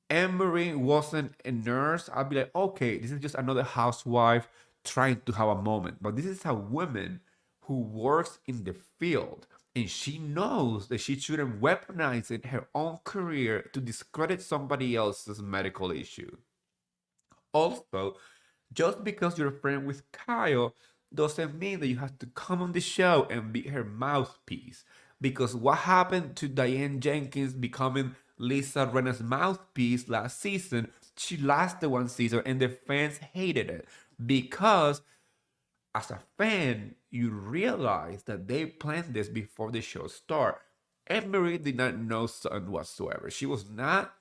Emery wasn't a nurse, I'd be like, okay, this is just another housewife trying to have a moment. But this is a woman who works in the field and she knows that she shouldn't weaponize in her own career to discredit somebody else's medical issue. Also, just because you're a friend with Kyle doesn't mean that you have to come on the show and be her mouthpiece. Because what happened to Diane Jenkins becoming Lisa Rinna's mouthpiece last season? She lasted one season and the fans hated it because as a fan, you realize that they planned this before the show start. Emery did not know Sutton whatsoever. She was not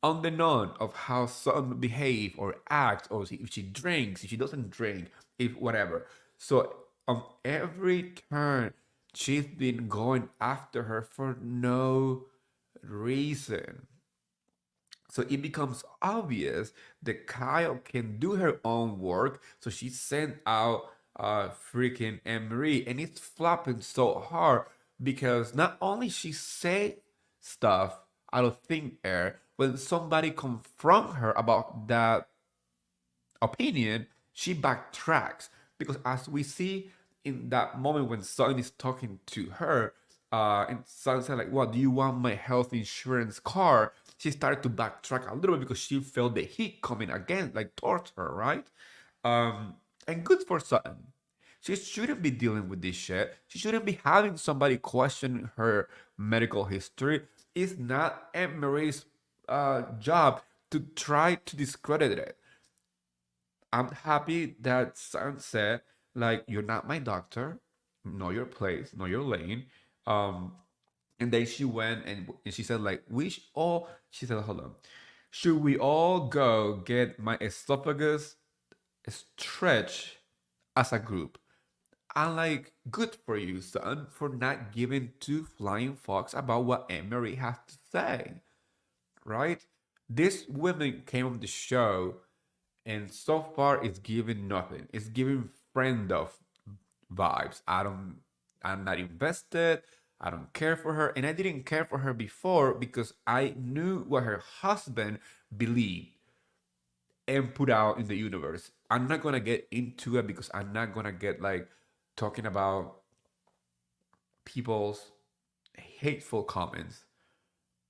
on the known of how Sutton behave or act, or if she drinks, if she doesn't drink, if whatever. So on every turn, she's been going after her for no reason. So it becomes obvious that Kyle can do her own work. So she sent out freaking Emery, and it's flopping so hard because not only she say stuff out of thin air, when somebody confront her about that opinion, she backtracks because as we see in that moment when Sutton is talking to her, and Sutton said like, "What do you want my health insurance card?" She started to backtrack a little bit because she felt the heat coming again, like towards her, right? And good for Sutton. She shouldn't be dealing with this shit. She shouldn't be having somebody question her medical history. It's not Aunt Marie's job to try to discredit it. I'm happy that Sun said, like, you're not my doctor, know your place, know your lane. Um, and then she went and she said, like, she said, hold on, should we all go get my esophagus stretched as a group? I'm like, good for you, son, for not giving two flying fucks about what Emery has to say, right? This woman came on the show and so far it's giving nothing. It's giving friend of vibes. I'm not invested. I don't care for her. And I didn't care for her before because I knew what her husband believed and put out in the universe. I'm not gonna get into it because I'm not gonna get like talking about people's hateful comments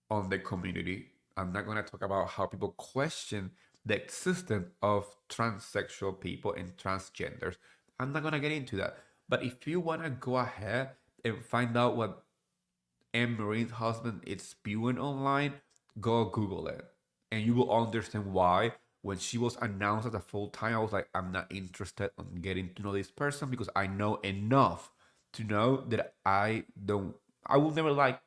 on the community. I'm not going to talk about how people question the existence of transsexual people and transgenders. I'm not going to get into that. But if you want to go ahead and find out what Anne Marie's husband is spewing online, go Google it. And you will understand why. When she was announced as a full time, I was like, I'm not interested in getting to know this person because I know enough to know that I will never like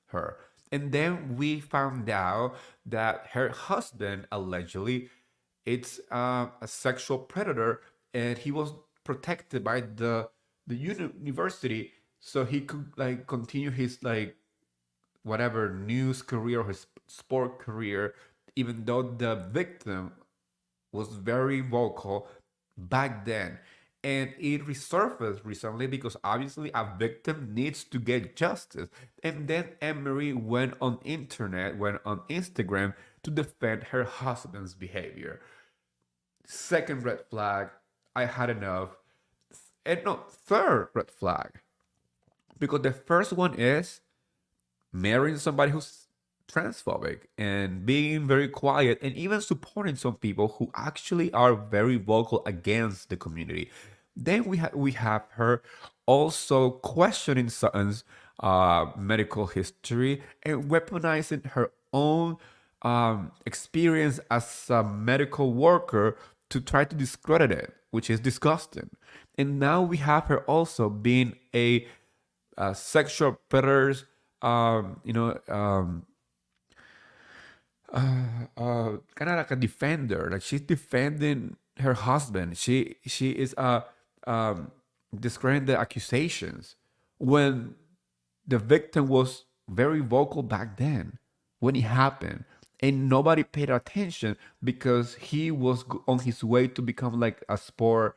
her. And then we found out that her husband allegedly it's a sexual predator, and he was protected by the university so he could like continue his like whatever news career or his sport career, even though the victim was very vocal back then. And it resurfaced recently because obviously a victim needs to get justice. And then Emery went on internet, went on Instagram to defend her husband's behavior. Second red flag, I had enough. And no, third red flag. Because the first one is marrying somebody who's transphobic and being very quiet and even supporting some people who actually are very vocal against the community. Then we have her also questioning Sutton's medical history and weaponizing her own experience as a medical worker to try to discredit it, which is disgusting. And now we have her also being a sexual predators, kind of like a defender. Like she's defending her husband. She is um, discrediting the accusations when the victim was very vocal back then when it happened, and nobody paid attention because he was on his way to become like a sport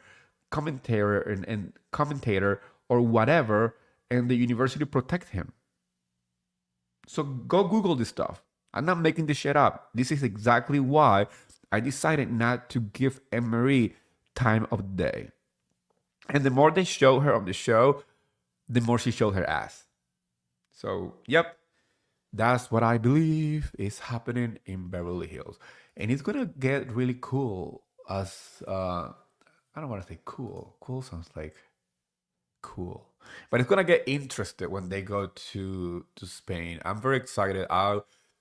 commentator and commentator or whatever, and the university protect him. So go Google this stuff. I'm not making this shit up. This is exactly why I decided not to give Emery time of day. And the more they show her on the show, the more she showed her ass. So, yep, that's what I believe is happening in Beverly Hills. And it's gonna get really cool as I don't want to say cool. Cool sounds like cool. But it's gonna get interested when they go to Spain. I'm very excited.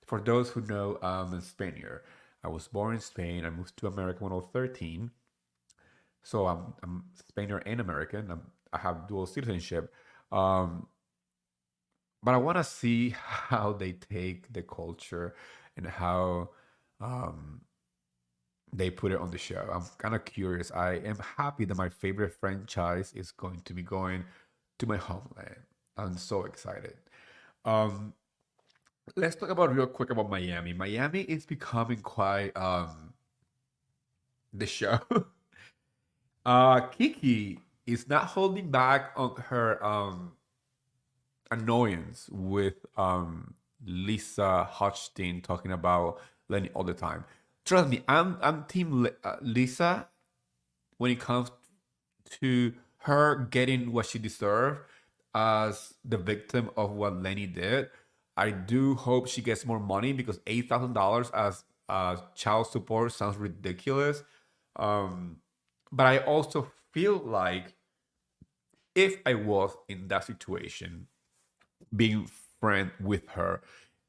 For those who know, I'm a Spaniard. I was born in Spain. I moved to America when I was 13. So I'm Spaniard and American. I have dual citizenship. Um, but I want to see how they take the culture and how um, they put it on the show. I'm kind of curious. I am happy that my favorite franchise is going to be going to my homeland. I'm so excited. Um, let's talk about real quick about Miami. Miami is becoming quite the show. Kiki is not holding back on her annoyance with Lisa Hodgkin talking about Lenny all the time. Trust me, I'm team Lisa when it comes to her getting what she deserved as the victim of what Lenny did. I do hope she gets more money because $8,000 as child support sounds ridiculous. Um, but I also feel like if I was in that situation, being friend with her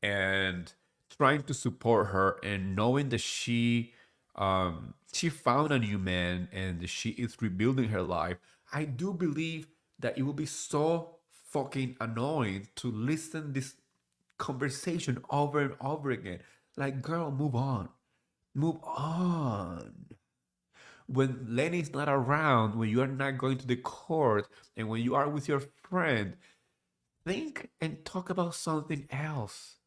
and trying to support her and knowing that she found a new man and she is rebuilding her life, I do believe that it will be so fucking annoying to listen this conversation over and over again. Like, girl, move on. Move on. When Lenny's not around, when you are not going to the court, and when you are with your friend, think and talk about something else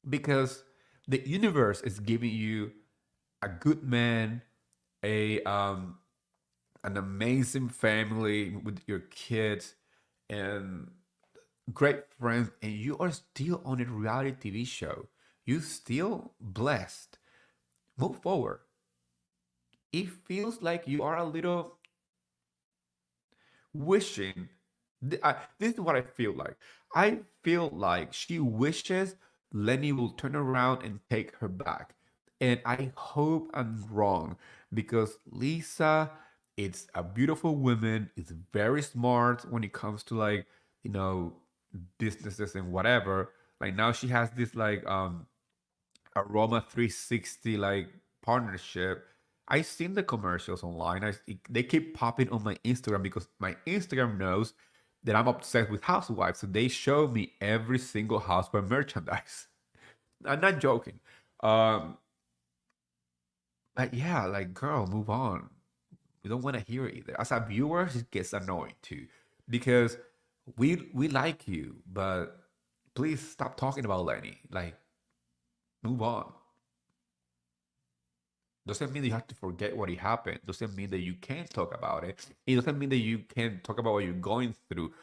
because the universe is giving you a good man, a an amazing family with your kids and great friends, and you are still on a reality TV show. You still blessed. Move forward. It feels like you are a little wishing. This is what I feel like. I feel like she wishes Lenny will turn around and take her back. And I hope I'm wrong because Lisa, it's a beautiful woman. It's very smart when it comes to like, you know, businesses and whatever. Like now she has this like Aroma 360 like partnership. I seen the commercials online. They keep popping on my Instagram because my Instagram knows that I'm obsessed with housewives. So they show me every single housewife merchandise. I'm not joking. Um, but yeah, like girl, move on. We don't want to hear it either. As a viewer, it gets annoying too, because we like you, but please stop talking about Lenny. Like, move on. Doesn't mean that you have to forget what happened. Doesn't mean that you can't talk about it. It doesn't mean that you can't talk about what you're going through.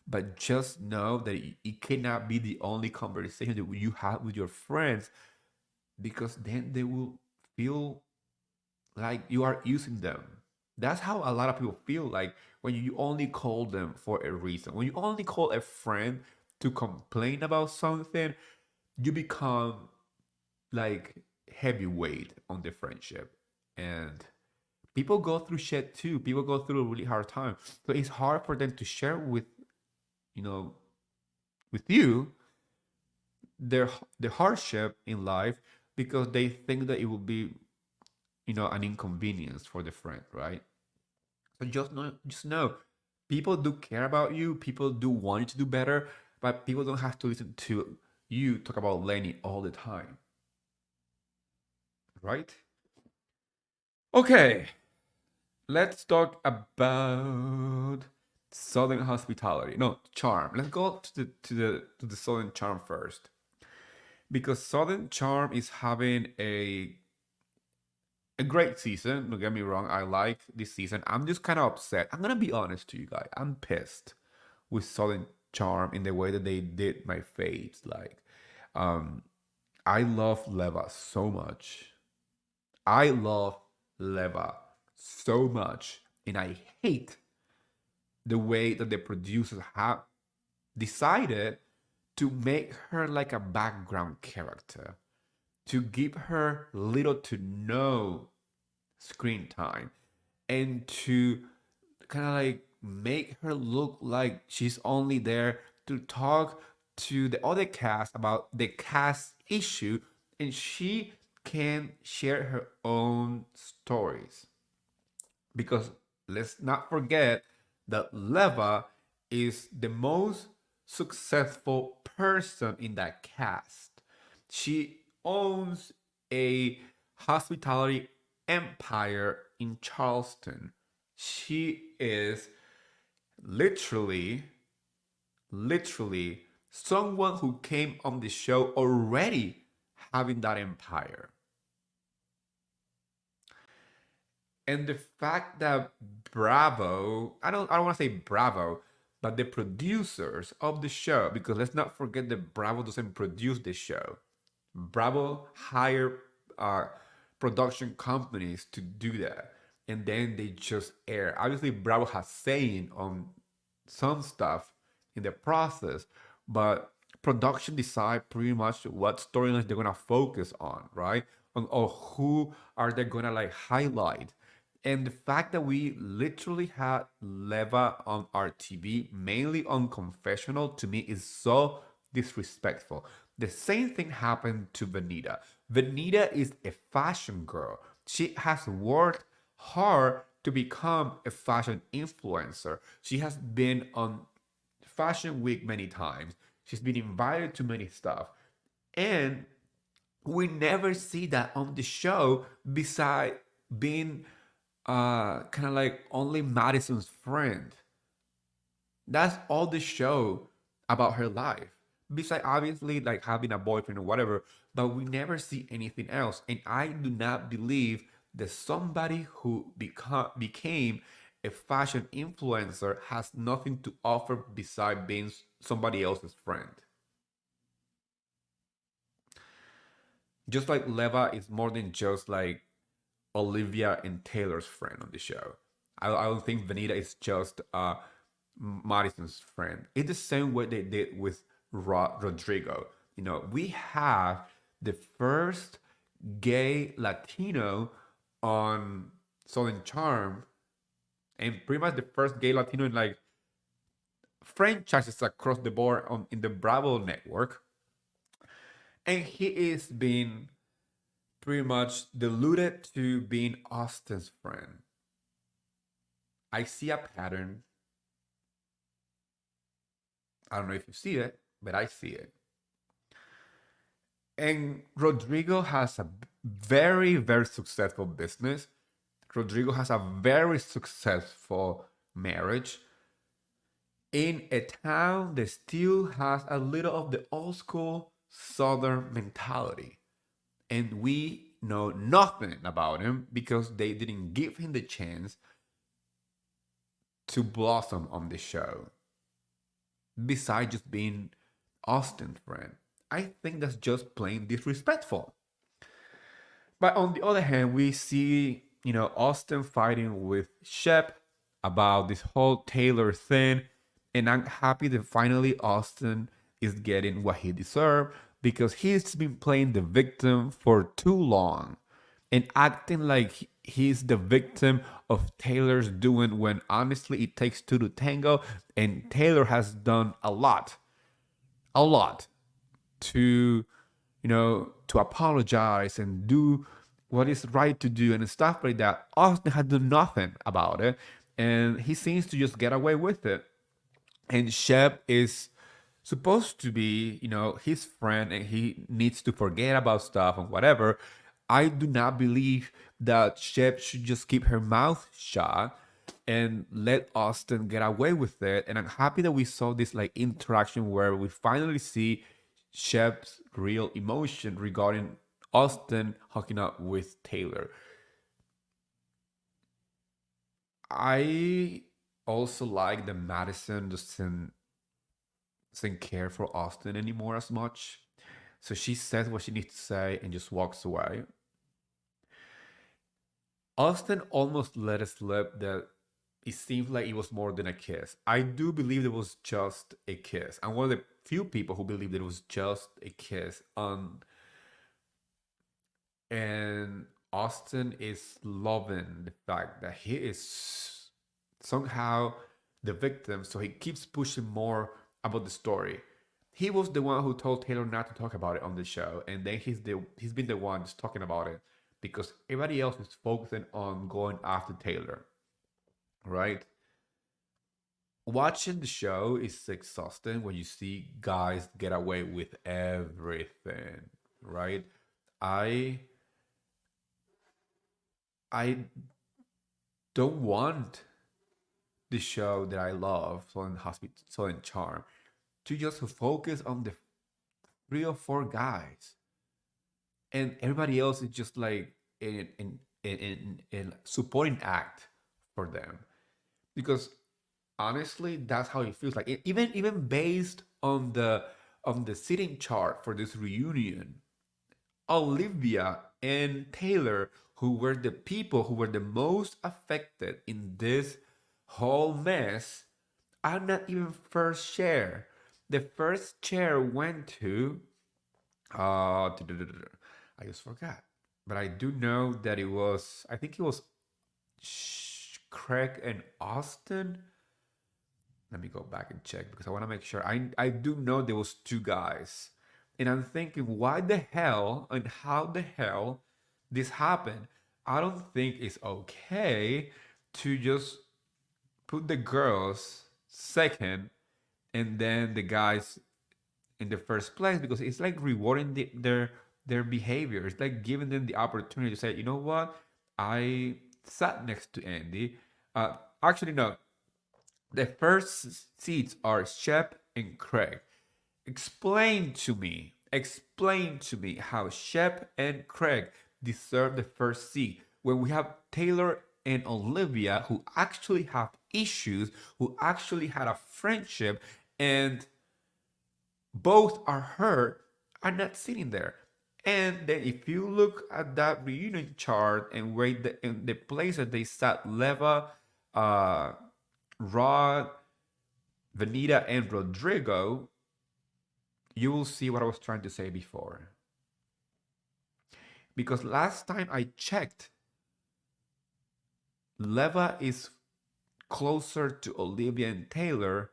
But just know that it cannot be the only conversation that you have with your friends because then they will feel like you are using them. That's how a lot of people feel like when you only call them for a reason. When you only call a friend to complain about something, you become like heavyweight on the friendship. And people go through shit too. People go through a really hard time. So it's hard for them to share with, you know, with you their the hardship in life because they think that it will be, an inconvenience for the friend, right? So just know, people do care about you. People do want you to do better, but people don't have to listen to you talk about Lenny all the time, right? Okay, let's talk about Southern hospitality. No, charm. Let's go to the Southern charm first, because Southern charm is having a great season. Don't get me wrong. I like this season. I'm just kind of upset. I'm gonna be honest to you guys. I'm pissed with Southern charm in the way that they did my fades. Like, um, I love Leva so much. I love Leva so much, and I hate the way that the producers have decided to make her like a background character, to give her little to no screen time, and to kind of like make her look like she's only there to talk to the other cast about the cast issue, and she can share her own stories. Because let's not forget that Leva is the most successful person in that cast. She owns a hospitality empire in Charleston. She is literally, literally someone who came on the show already having that empire. And the fact that Bravo, I don't want to say Bravo, but the producers of the show, because let's not forget that Bravo doesn't produce the show. Bravo hire uh, production companies to do that, and then they just air. Obviously, Bravo has saying on some stuff in the process, but production decide pretty much what storylines they're gonna focus on, right? On or who are they gonna like highlight. And the fact that we literally had Leva on our TV, mainly on confessional, to me is so disrespectful. The same thing happened to Vanita. Vanita is a fashion girl. She has worked hard to become a fashion influencer. She has been on Fashion Week many times. She's been invited to many stuff. And we never see that on the show beside being kind of like only Madison's friend. That's all the show about her life. Besides obviously like having a boyfriend or whatever, but we never see anything else. And I do not believe that somebody who became a fashion influencer has nothing to offer beside being somebody else's friend. Just like Leva is more than just like Olivia and Taylor's friend on the show. I don't think Vanita is just Madison's friend. It's the same way they did with Rodrigo. You know, we have the first gay Latino on Southern Charm, and pretty much the first gay Latino in like franchises across the board on in the Bravo network. And he is being pretty much deluded to being Austen's friend. I see a pattern. I don't know if you see it, but I see it. And Rodrigo has a very, very successful business. Rodrigo has a very successful marriage in a town that still has a little of the old school Southern mentality. And we know nothing about him because they didn't give him the chance to blossom on the show. Besides just being Austen's friend, I think that's just plain disrespectful. But on the other hand, we see, Austen fighting with Shep about this whole Taylor thing. And I'm happy that finally Austen is getting what he deserved because he's been playing the victim for too long and acting like he's the victim of Taylor's doing when honestly it takes two to tango. And Taylor has done a lot to to apologize and do what is right to do and stuff like that. Austin had done nothing about it, and he seems to just get away with it. And Shep is supposed to be, his friend, and he needs to forget about stuff and whatever. I do not believe that Shep should just keep her mouth shut and let Austin get away with it. And I'm happy that we saw this like interaction where we finally see Shep's real emotion regarding Austin hooking up with Taylor. I also like that Madison doesn't care for Austin anymore as much. So she says what she needs to say and just walks away. Austin almost let it slip that it seems like it was more than a kiss. I do believe it was just a kiss. I'm one of the few people who believe that it was just a kiss. And Austin is loving the fact that he is somehow the victim, so he keeps pushing more about the story. He was the one who told Taylor not to talk about it on the show, and then he's been the one just talking about it because everybody else is focusing on going after Taylor, right? watching the show is exhausting when you see guys get away with everything, right? I I don't want the show that I love, Southern Charm, to just focus on the 3 or 4 guys, and everybody else is just like in supporting act for them. Because honestly, that's how it feels like. Even based on the sitting chart for this reunion, Olivia and Taylor, who were the people who were the most affected in this whole mess, are not even first chair. The first chair went to I just forgot, but I do know that it was. I think it was Craig and Austen. Let me go back and check because I want to make sure. I do know there was 2 guys, and I'm thinking, why the hell and how the hell this happened? I don't think it's okay to just put the girls second and then the guys in the first place, because it's like rewarding their behavior. It's like giving them the opportunity to say, you know what, I sat next to Andy. Actually, no, the first seats are Shep and Craig. Explain to me how Shep and Craig deserve the first seat when we have Taylor and Olivia who actually have issues, who actually had a friendship, and both are hurt, are not sitting there. And then if you look at that reunion chart and where in the place that they sat, Leva, uh, Rod, Vanita, and Rodrigo, you will see what I was trying to say before. Because last time I checked, Leva is closer to Olivia and Taylor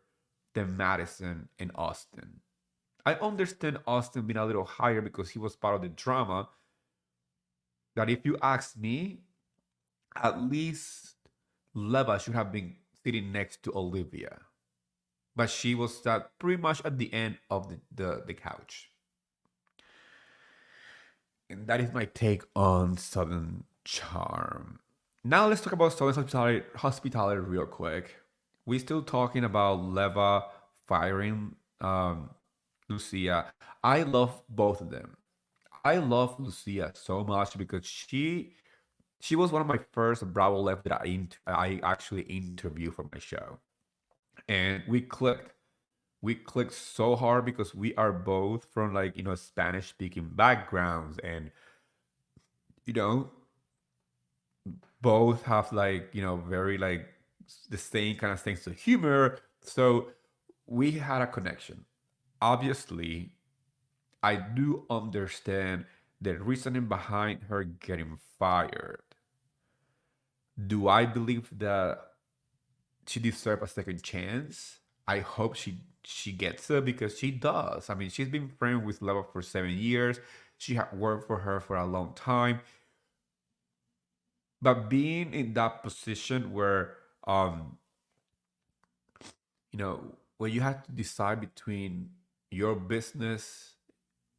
than Madison and Austen. I understand Austen being a little higher because he was part of the drama. That if you ask me, at least Leva should have been sitting next to Olivia. But she was pretty much at the end of the couch. And that is my take on Southern Charm. Now let's talk about Southern Hospitality real quick. We're still talking about Leva firing Lucia. I love both of them. I love Lucia so much because she was one of my first Bravo Left that I actually interviewed for my show, and we clicked. We clicked so hard because we are both from like Spanish speaking backgrounds, and you know both have like very like the same kind of sense of humor. So we had a connection. Obviously, I do understand the reasoning behind her getting fired. Do I believe that she deserves a second chance? I hope she gets it because she does. I mean, she's been friends with Leva for 7 years. She had worked for her for a long time. But being in that position where you know, where you have to decide between your business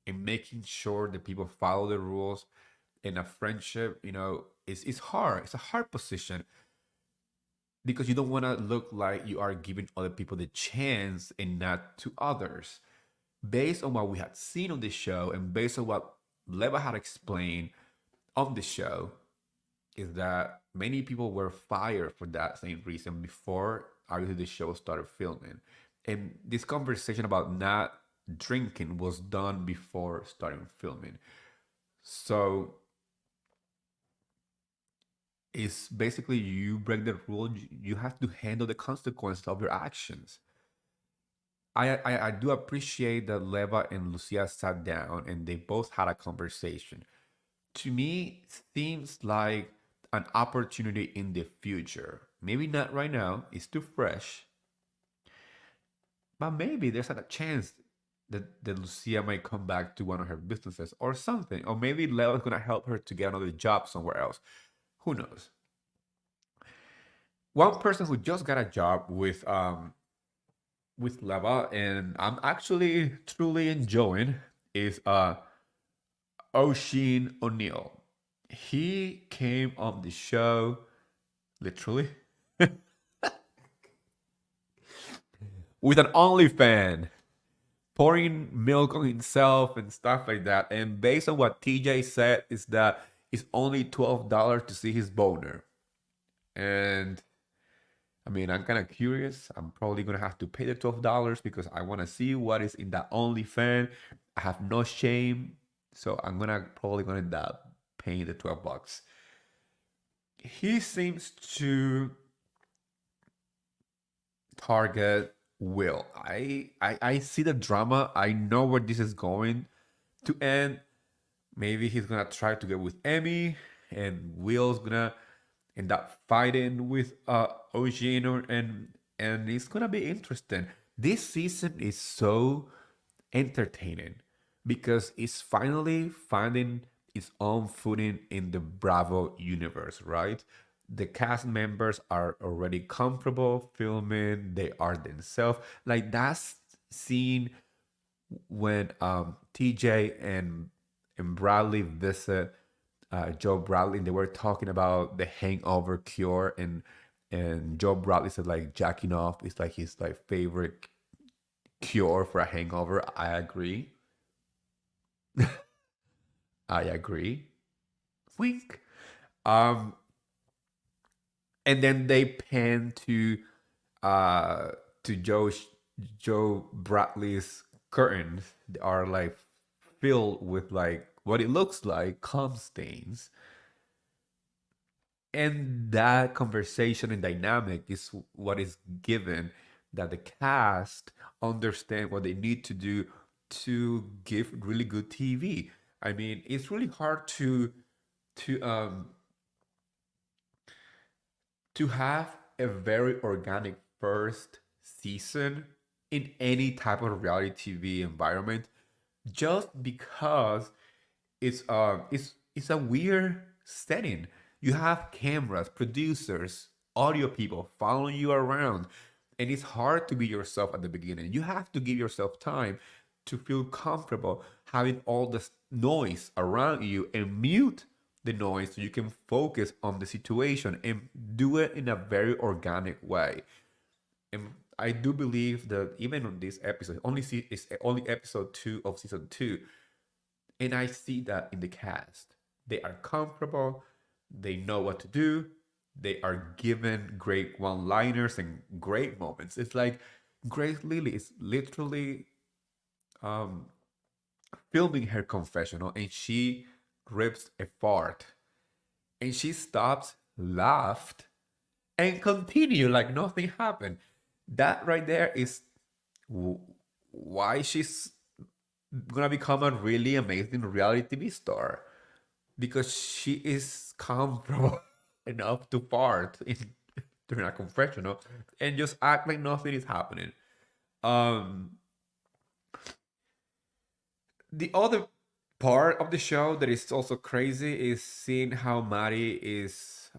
and making sure that people follow the rules in a friendship, it's hard. It's a hard position because you don't want to look like you are giving other people the chance and not to others. Based on what we had seen on the show and based on what Leva had explained on the show, is that many people were fired for that same reason before obviously the show started filming. And this conversation about not drinking was done before starting filming. So it's basically you break the rule, you have to handle the consequences of your actions. I do appreciate that Leva and Lucia sat down and they both had a conversation. To me, seems like an opportunity in the future. Maybe not right now, it's too fresh, but maybe there's a chance that Lucia might come back to one of her businesses or something. Or maybe Leo's gonna help her to get another job somewhere else. Who knows? One person who just got a job with with Leva, and I'm actually truly enjoying is Oisin O'Neill. He came on the show literally with an OnlyFan, pouring milk on himself and stuff like that. And based on what TJ said, is that it's only $12 to see his boner. And I mean, I'm kind of curious. I'm probably gonna have to pay the $12 because I want to see what is in that OnlyFans. I have no shame, so I'm gonna probably gonna end up paying the $12. He seems to target Will. I see the drama. I know where this is going to end. Maybe he's gonna try to get with Emmy, and Will's gonna end up fighting with Eugene, and it's gonna be interesting. This season is so entertaining because it's finally finding its own footing in the Bravo universe, right? The cast members are already comfortable filming, they are themselves. Like that's scene when TJ and Bradley visit Joe Bradley, and they were talking about the hangover cure, and Joe Bradley said like jacking off is like his like favorite cure for a hangover. I agree. I agree. Wink. Um, and then they pan uh to Joe Bradley's curtains. They are like filled with like what it looks like cum stains, and that conversation and dynamic is what is given that the cast understand what they need to do to give really good TV. I mean, it's really hard to um to have a very organic first season in any type of reality TV environment just because it's a weird setting. You have cameras, producers, audio people following you around, and it's hard to be yourself at the beginning. You have to give yourself time to feel comfortable having all this noise around you and mute the noise so you can focus on the situation and do it in a very organic way. And I do believe that even on this episode, it's only episode 2 of season 2, and I see that in the cast. They are comfortable, they know what to do, they are given great one liners and great moments. It's like Grace Lily is literally um, filming her confessional, and she rips a fart and she stops, laughed, and continue like nothing happened. That right there is why she's gonna become a really amazing reality TV star, because she is comfortable enough to fart during a confessional and just act like nothing is happening. Um, the other part of the show that is also crazy is seeing how Maddi is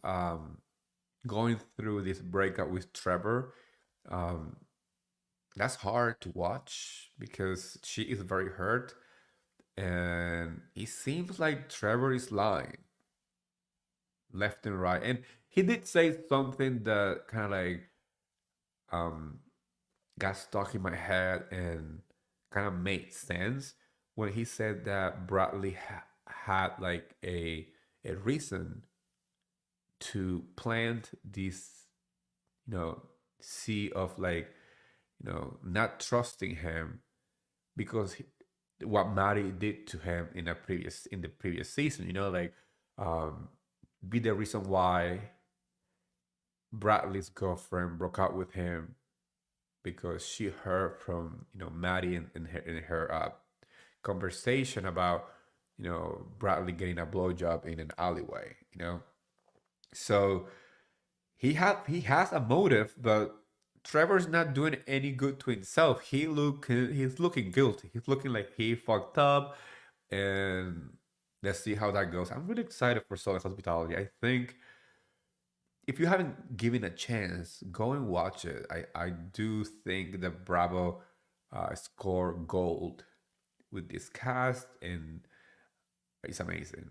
going through this breakup with Trevor. Um, that's hard to watch because she is very hurt, and it seems like Trevor is lying left and right. And he did say something that kind of like um got stuck in my head and kind of made sense when he said that Bradley had like a reason to plant this, you know, seed of like, not trusting him because what Maddi did to him in the previous season, like um be the reason why Bradley's girlfriend broke up with him because she heard from Maddi in her conversation about Bradley getting a blowjob in an alleyway. So he has a motive, but Trevor's not doing any good to himself. He's looking guilty. He's looking like he fucked up, and let's see how that goes. I'm really excited for Southern Hospitality. I think if you haven't given a chance, go and watch it. I do think the Bravo score gold with this cast, and it's amazing.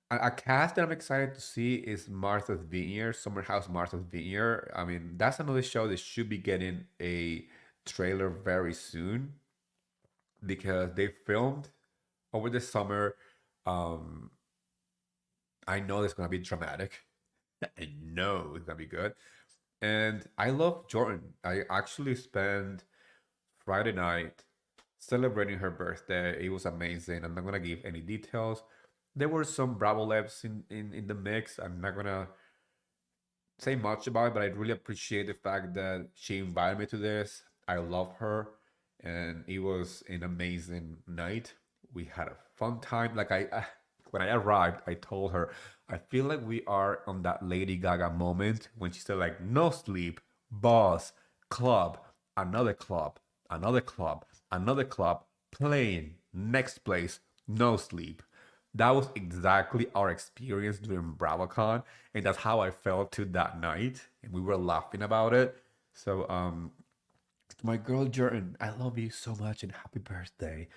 A cast that I'm excited to see is Martha's Vineyard, Summer House Martha's Vineyard. I mean, that's another show that should be getting a trailer very soon because they filmed over the summer. Um, I know it's gonna be dramatic. I know it's gonna be good. And I love Jordan. I actually spent Friday night celebrating her birthday. It was amazing. I'm not gonna give any details. There were some Bravo Labs in the mix. I'm not gonna say much about it, but I really appreciate the fact that she invited me to this. I love her, and it was an amazing night. We had a fun time. When I arrived, I told her I feel like we are on that Lady Gaga moment when she said like no sleep, boss, club, another club, another club, another club, playing, next place, no sleep. That was exactly our experience during BravoCon, and that's how I felt to that night. And we were laughing about it. So, my girl Jordan, I love you so much, and happy birthday!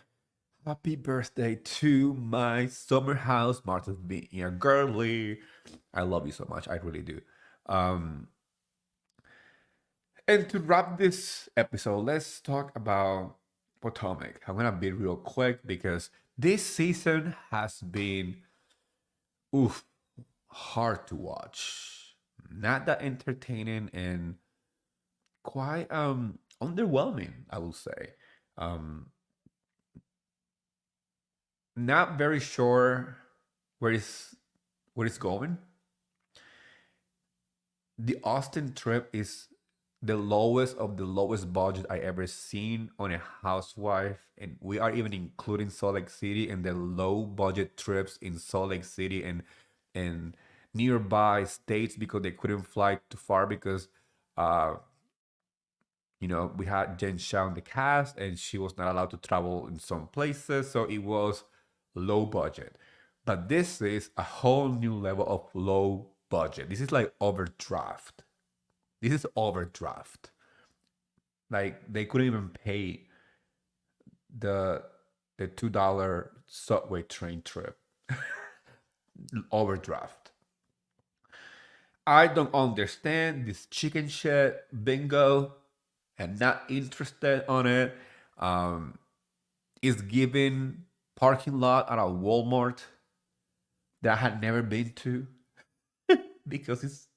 Happy birthday to my summer house, Martha's Vineyard girly. I love you so much. I really do. Um, and to wrap this episode, let's talk about Potomac. I'm gonna be real quick because this season has been oof hard to watch. Not that entertaining and quite underwhelming, I will say. Um Not very sure where it's where it's going. The Austin trip is the lowest of the lowest budget I ever seen on a housewife, and we are even including Salt Lake City and the low budget trips in Salt Lake City and nearby states because they couldn't fly too far because uh we had Jen Shao in the cast and she was not allowed to travel in some places, so it was low budget. But this is a whole new level of low budget. This is like overdraft. This is overdraft. Like they couldn't even pay the $2 subway train trip. Overdraft. I don't understand this chicken shit bingo and not interested on it. Um, is giving parking lot at a Walmart that I had never been to because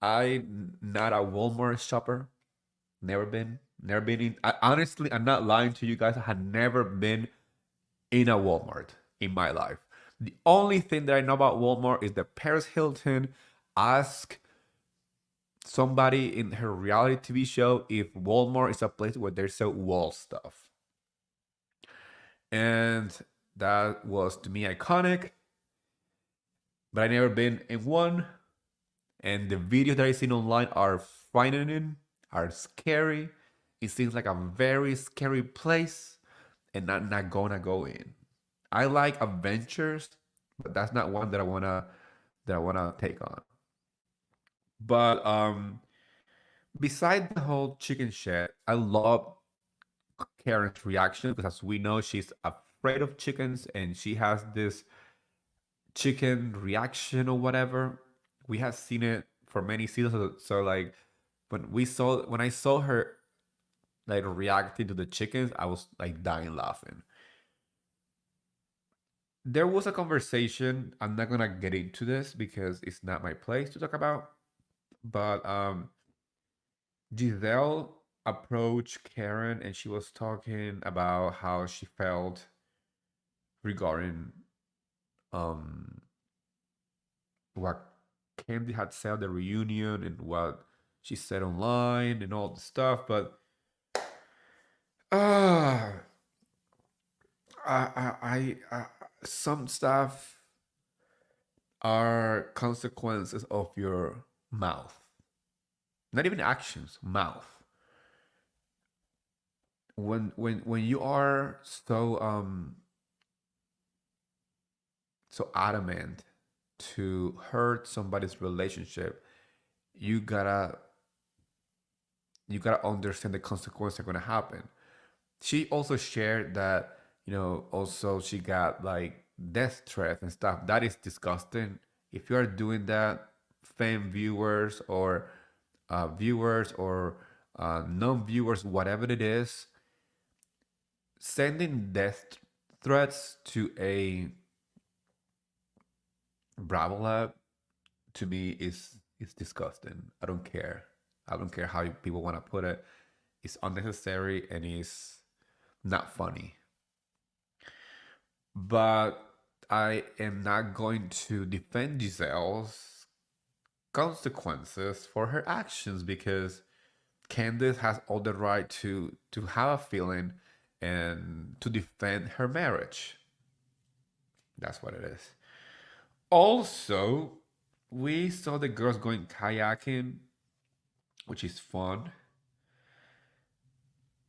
I'm not a Walmart shopper. Never been in. Honestly, I'm not lying to you guys. I had never been in a Walmart in my life. The only thing that I know about Walmart is that Paris Hilton asked somebody in her reality TV show if Walmart is a place where they sell wall stuff. And that was to me iconic, but I never been in one. And the videos that I seen online are frightening, are scary. It seems like a very scary place, and not gonna go in. I like adventures, but that's not one that I wanna take on. But beside the whole chicken shit, I love Karen's reaction because as we know, she's afraid of chickens and she has this chicken reaction or whatever. We have seen it for many seasons. So like when I saw her like reacting to the chickens, I was like dying laughing. There was a conversation. I'm not gonna get into this because it's not my place to talk about. But Giselle approached Karen and she was talking about how she felt regarding um what Candy had said at the reunion and what she said online and all the stuff, but uh I some stuff are consequences of your mouth. Not even actions, mouth. When you are so so adamant to hurt somebody's relationship, you gotta you gotta understand the consequences that are gonna happen. She also shared that, also she got like death threats and stuff. That is disgusting. If you are doing that, fan viewers or non-viewers, whatever it is, sending death threats to a Bravo Lab, to me, is disgusting. I don't care. I don't care how people want to put it. It's unnecessary and it's not funny. But I am not going to defend Giselle's consequences for her actions, because Candace has all the right to have a feeling and to defend her marriage. That's what it is. Also, we saw the girls going kayaking, which is fun.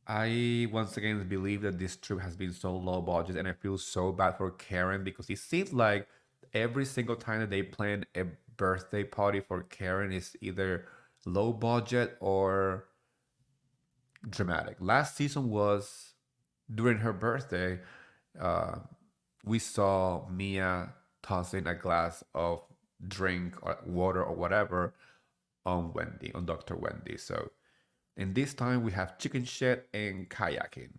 I once again believe that this trip has been so low budget, and I feel so bad for Karen, because it seems like every single time that they plan a birthday party for Karen is either low budget or dramatic. Last season was during her birthday. Uh, we saw Mia tossing a glass of drink or water or whatever on Wendy, on Dr. Wendy. So, and this time we have chicken shit and kayaking.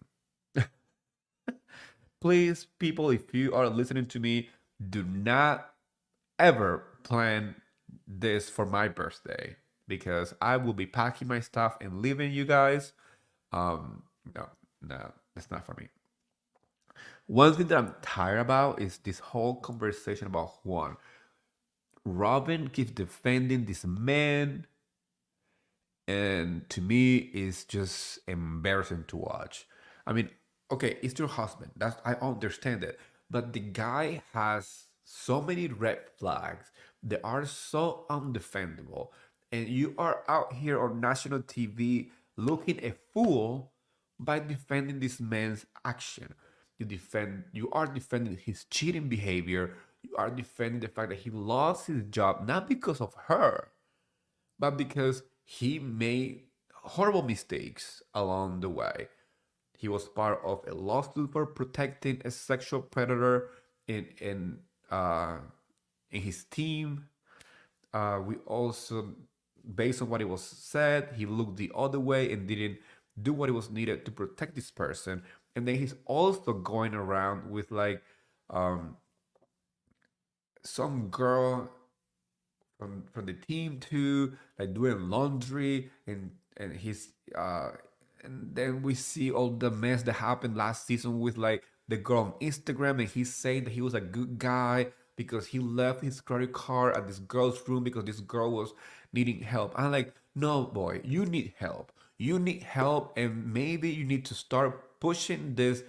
Please, people, if you are listening to me, do not ever plan this for my birthday, because I will be packing my stuff and leaving you guys. No, no, that's not for me. One thing that I'm tired about is this whole conversation about Juan. Robin keeps defending this man, and to me, it's just embarrassing to watch. I mean, okay, it's your husband. That's, I understand it, but the guy has so many red flags that are so undefendable, and you are out here on national TV looking a fool by defending this man's action. You are defending his cheating behavior. You are defending the fact that he lost his job not because of her, but because he made horrible mistakes along the way. He was part of a lawsuit for protecting a sexual predator uh, in his team. We also, based on what it was said, he looked the other way and didn't do what it was needed to protect this person. And then he's also going around with like um, some girl from the team too, like doing laundry, and he's and then we see all the mess that happened last season with like the girl on Instagram, and he's saying that he was a good guy because he left his credit card at this girl's room because this girl was needing help. I'm like, no, boy, you need help. You need help, and maybe you need to start pushing this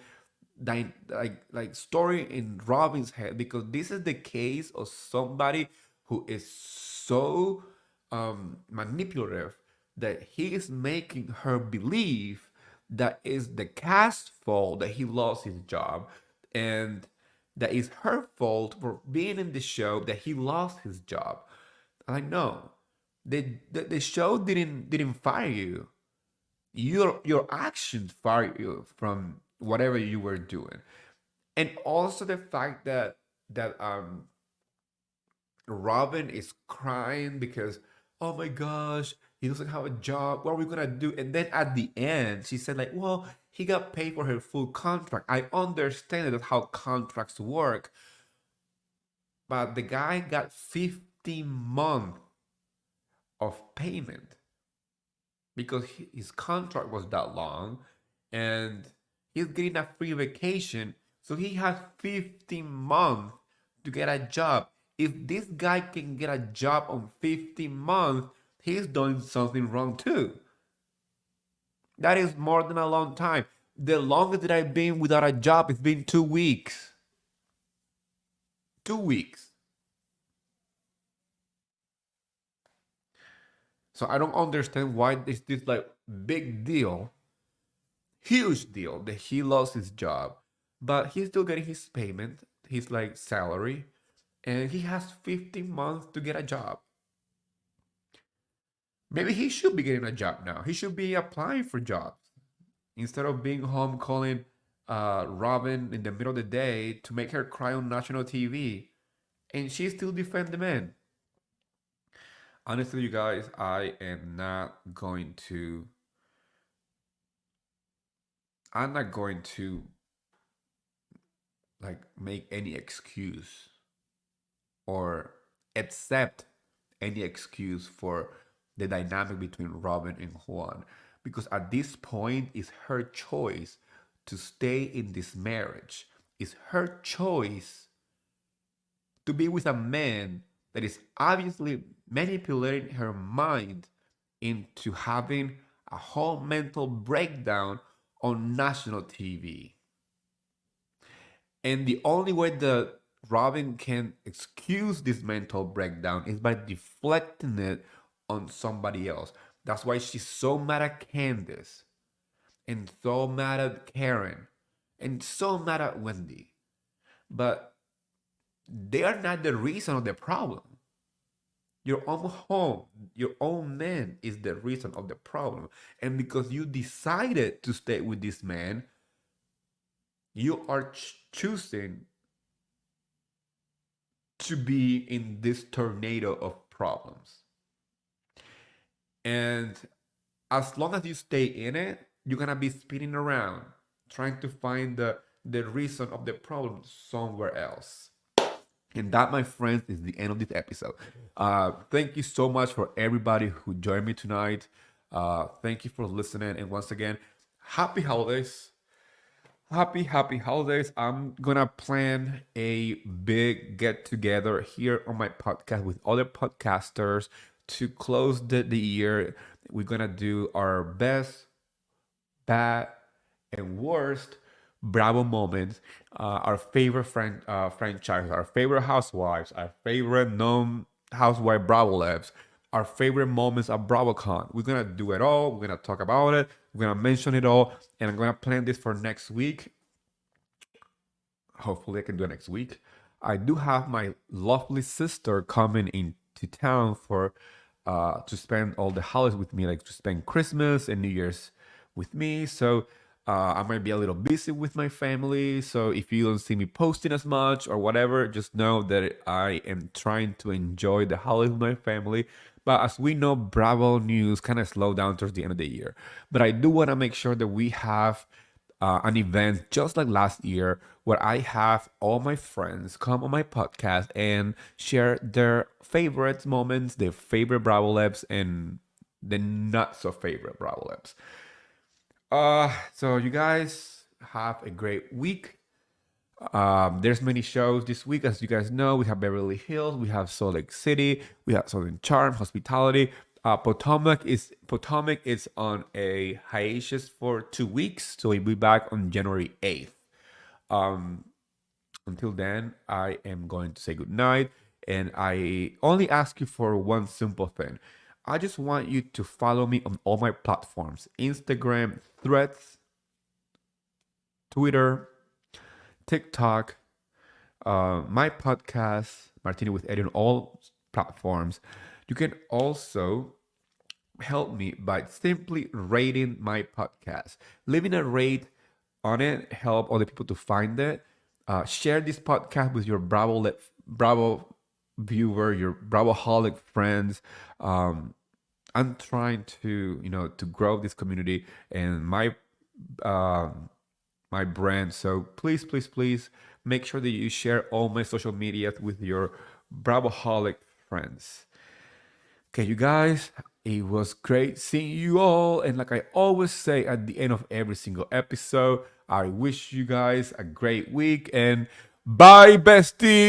like story in Robin's head, because this is the case of somebody who is so manipulative that he is making her believe that is the cast's fault that he lost his job, and that is her fault for being in the show that he lost his job. I'm like, no, the show didn't fire you. Your actions fire you from whatever you were doing. And also the fact that Robin is crying because, oh my gosh, he doesn't have a job. What are we gonna do? And then at the end, she said like, well, he got paid for her full contract. I understand that's how contracts work, but the guy got 15 months of payment because his contract was that long, and he's getting a free vacation. So he has 15 months to get a job. If this guy can get a job on 15 months, he's doing something wrong too. That is more than a long time. The longest that I've been without a job has been 2 weeks. 2 weeks. So I don't understand why this like big deal, huge deal that he lost his job, but he's still getting his payment, his like salary. and he has 15 months to get a job. Maybe he should be getting a job now. He should be applying for jobs instead of being home calling Robin in the middle of the day to make her cry on national TV. And she still defend the man. Honestly, you guys, I am not going to. I'm not going to like make any excuse or accept any excuse for the dynamic between Robin and Juan, because at this point it's her choice to stay in this marriage. It's her choice to be with a man that is obviously manipulating her mind into having a whole mental breakdown on national TV. And the only way that Robin can excuse this mental breakdown is by deflecting it on somebody else. That's why she's so mad at Candace and so mad at Karen and so mad at Wendy. But they are not the reason of the problem. Your own home, your own man is the reason of the problem. And because you decided to stay with this man, you are choosing to be in this tornado of problems. And as long as you stay in it, you're gonna be spinning around trying to find the reason of the problem somewhere else. And that, my friends, is the end of this episode. Thank you so much for everybody who joined me tonight. Thank you for listening. And once again, happy holidays. Happy holidays. I'm gonna plan a big get together here on my podcast with other podcasters to close the year. We're gonna do our best, bad, and worst Bravo moments, our favorite franchise, our favorite housewives, our favorite non housewife Bravo lives, our favorite moments of BravoCon. We're gonna do it all. We're gonna talk about it. We're gonna mention it all, and I'm gonna plan this for next week. Hopefully, I can do it next week. I do have my lovely sister coming into town for to spend all the holidays with me, like to spend Christmas and New Year's with me. So I might be a little busy with my family. So if you don't see me posting as much or whatever, just know that I am trying to enjoy the holidays with my family. But as we know, Bravo news kind of slowed down towards the end of the year. But I do want to make sure that we have an event just like last year where I have all my friends come on my podcast and share their favorite moments, their favorite Bravo Labs, and the not so favorite Bravo Labs. So you guys have a great week. There's many shows this week, as you guys know. We have Beverly Hills, we have Salt Lake City, we have Southern Charm, Hospitality. Potomac is on a hiatus for 2 weeks, so we'll be back on January 8th. Um, until then, I am going to say good night, and I only ask you for one simple thing. I just want you to follow me on all my platforms: Instagram, Threads, Twitter, TikTok, my podcast, MarTEAnis with Eddie, on all platforms. You can also help me by simply rating my podcast. Leaving a rate on it help other people to find it. Share this podcast with your Bravo viewer, your Bravoholic friends. I'm trying to to grow this community and uh, my brand. So please make sure that you share all my social media with your Bravoholic friends. Okay, you guys, it was great seeing you all. And like I always say at the end of every single episode, I wish you guys a great week and bye, besties.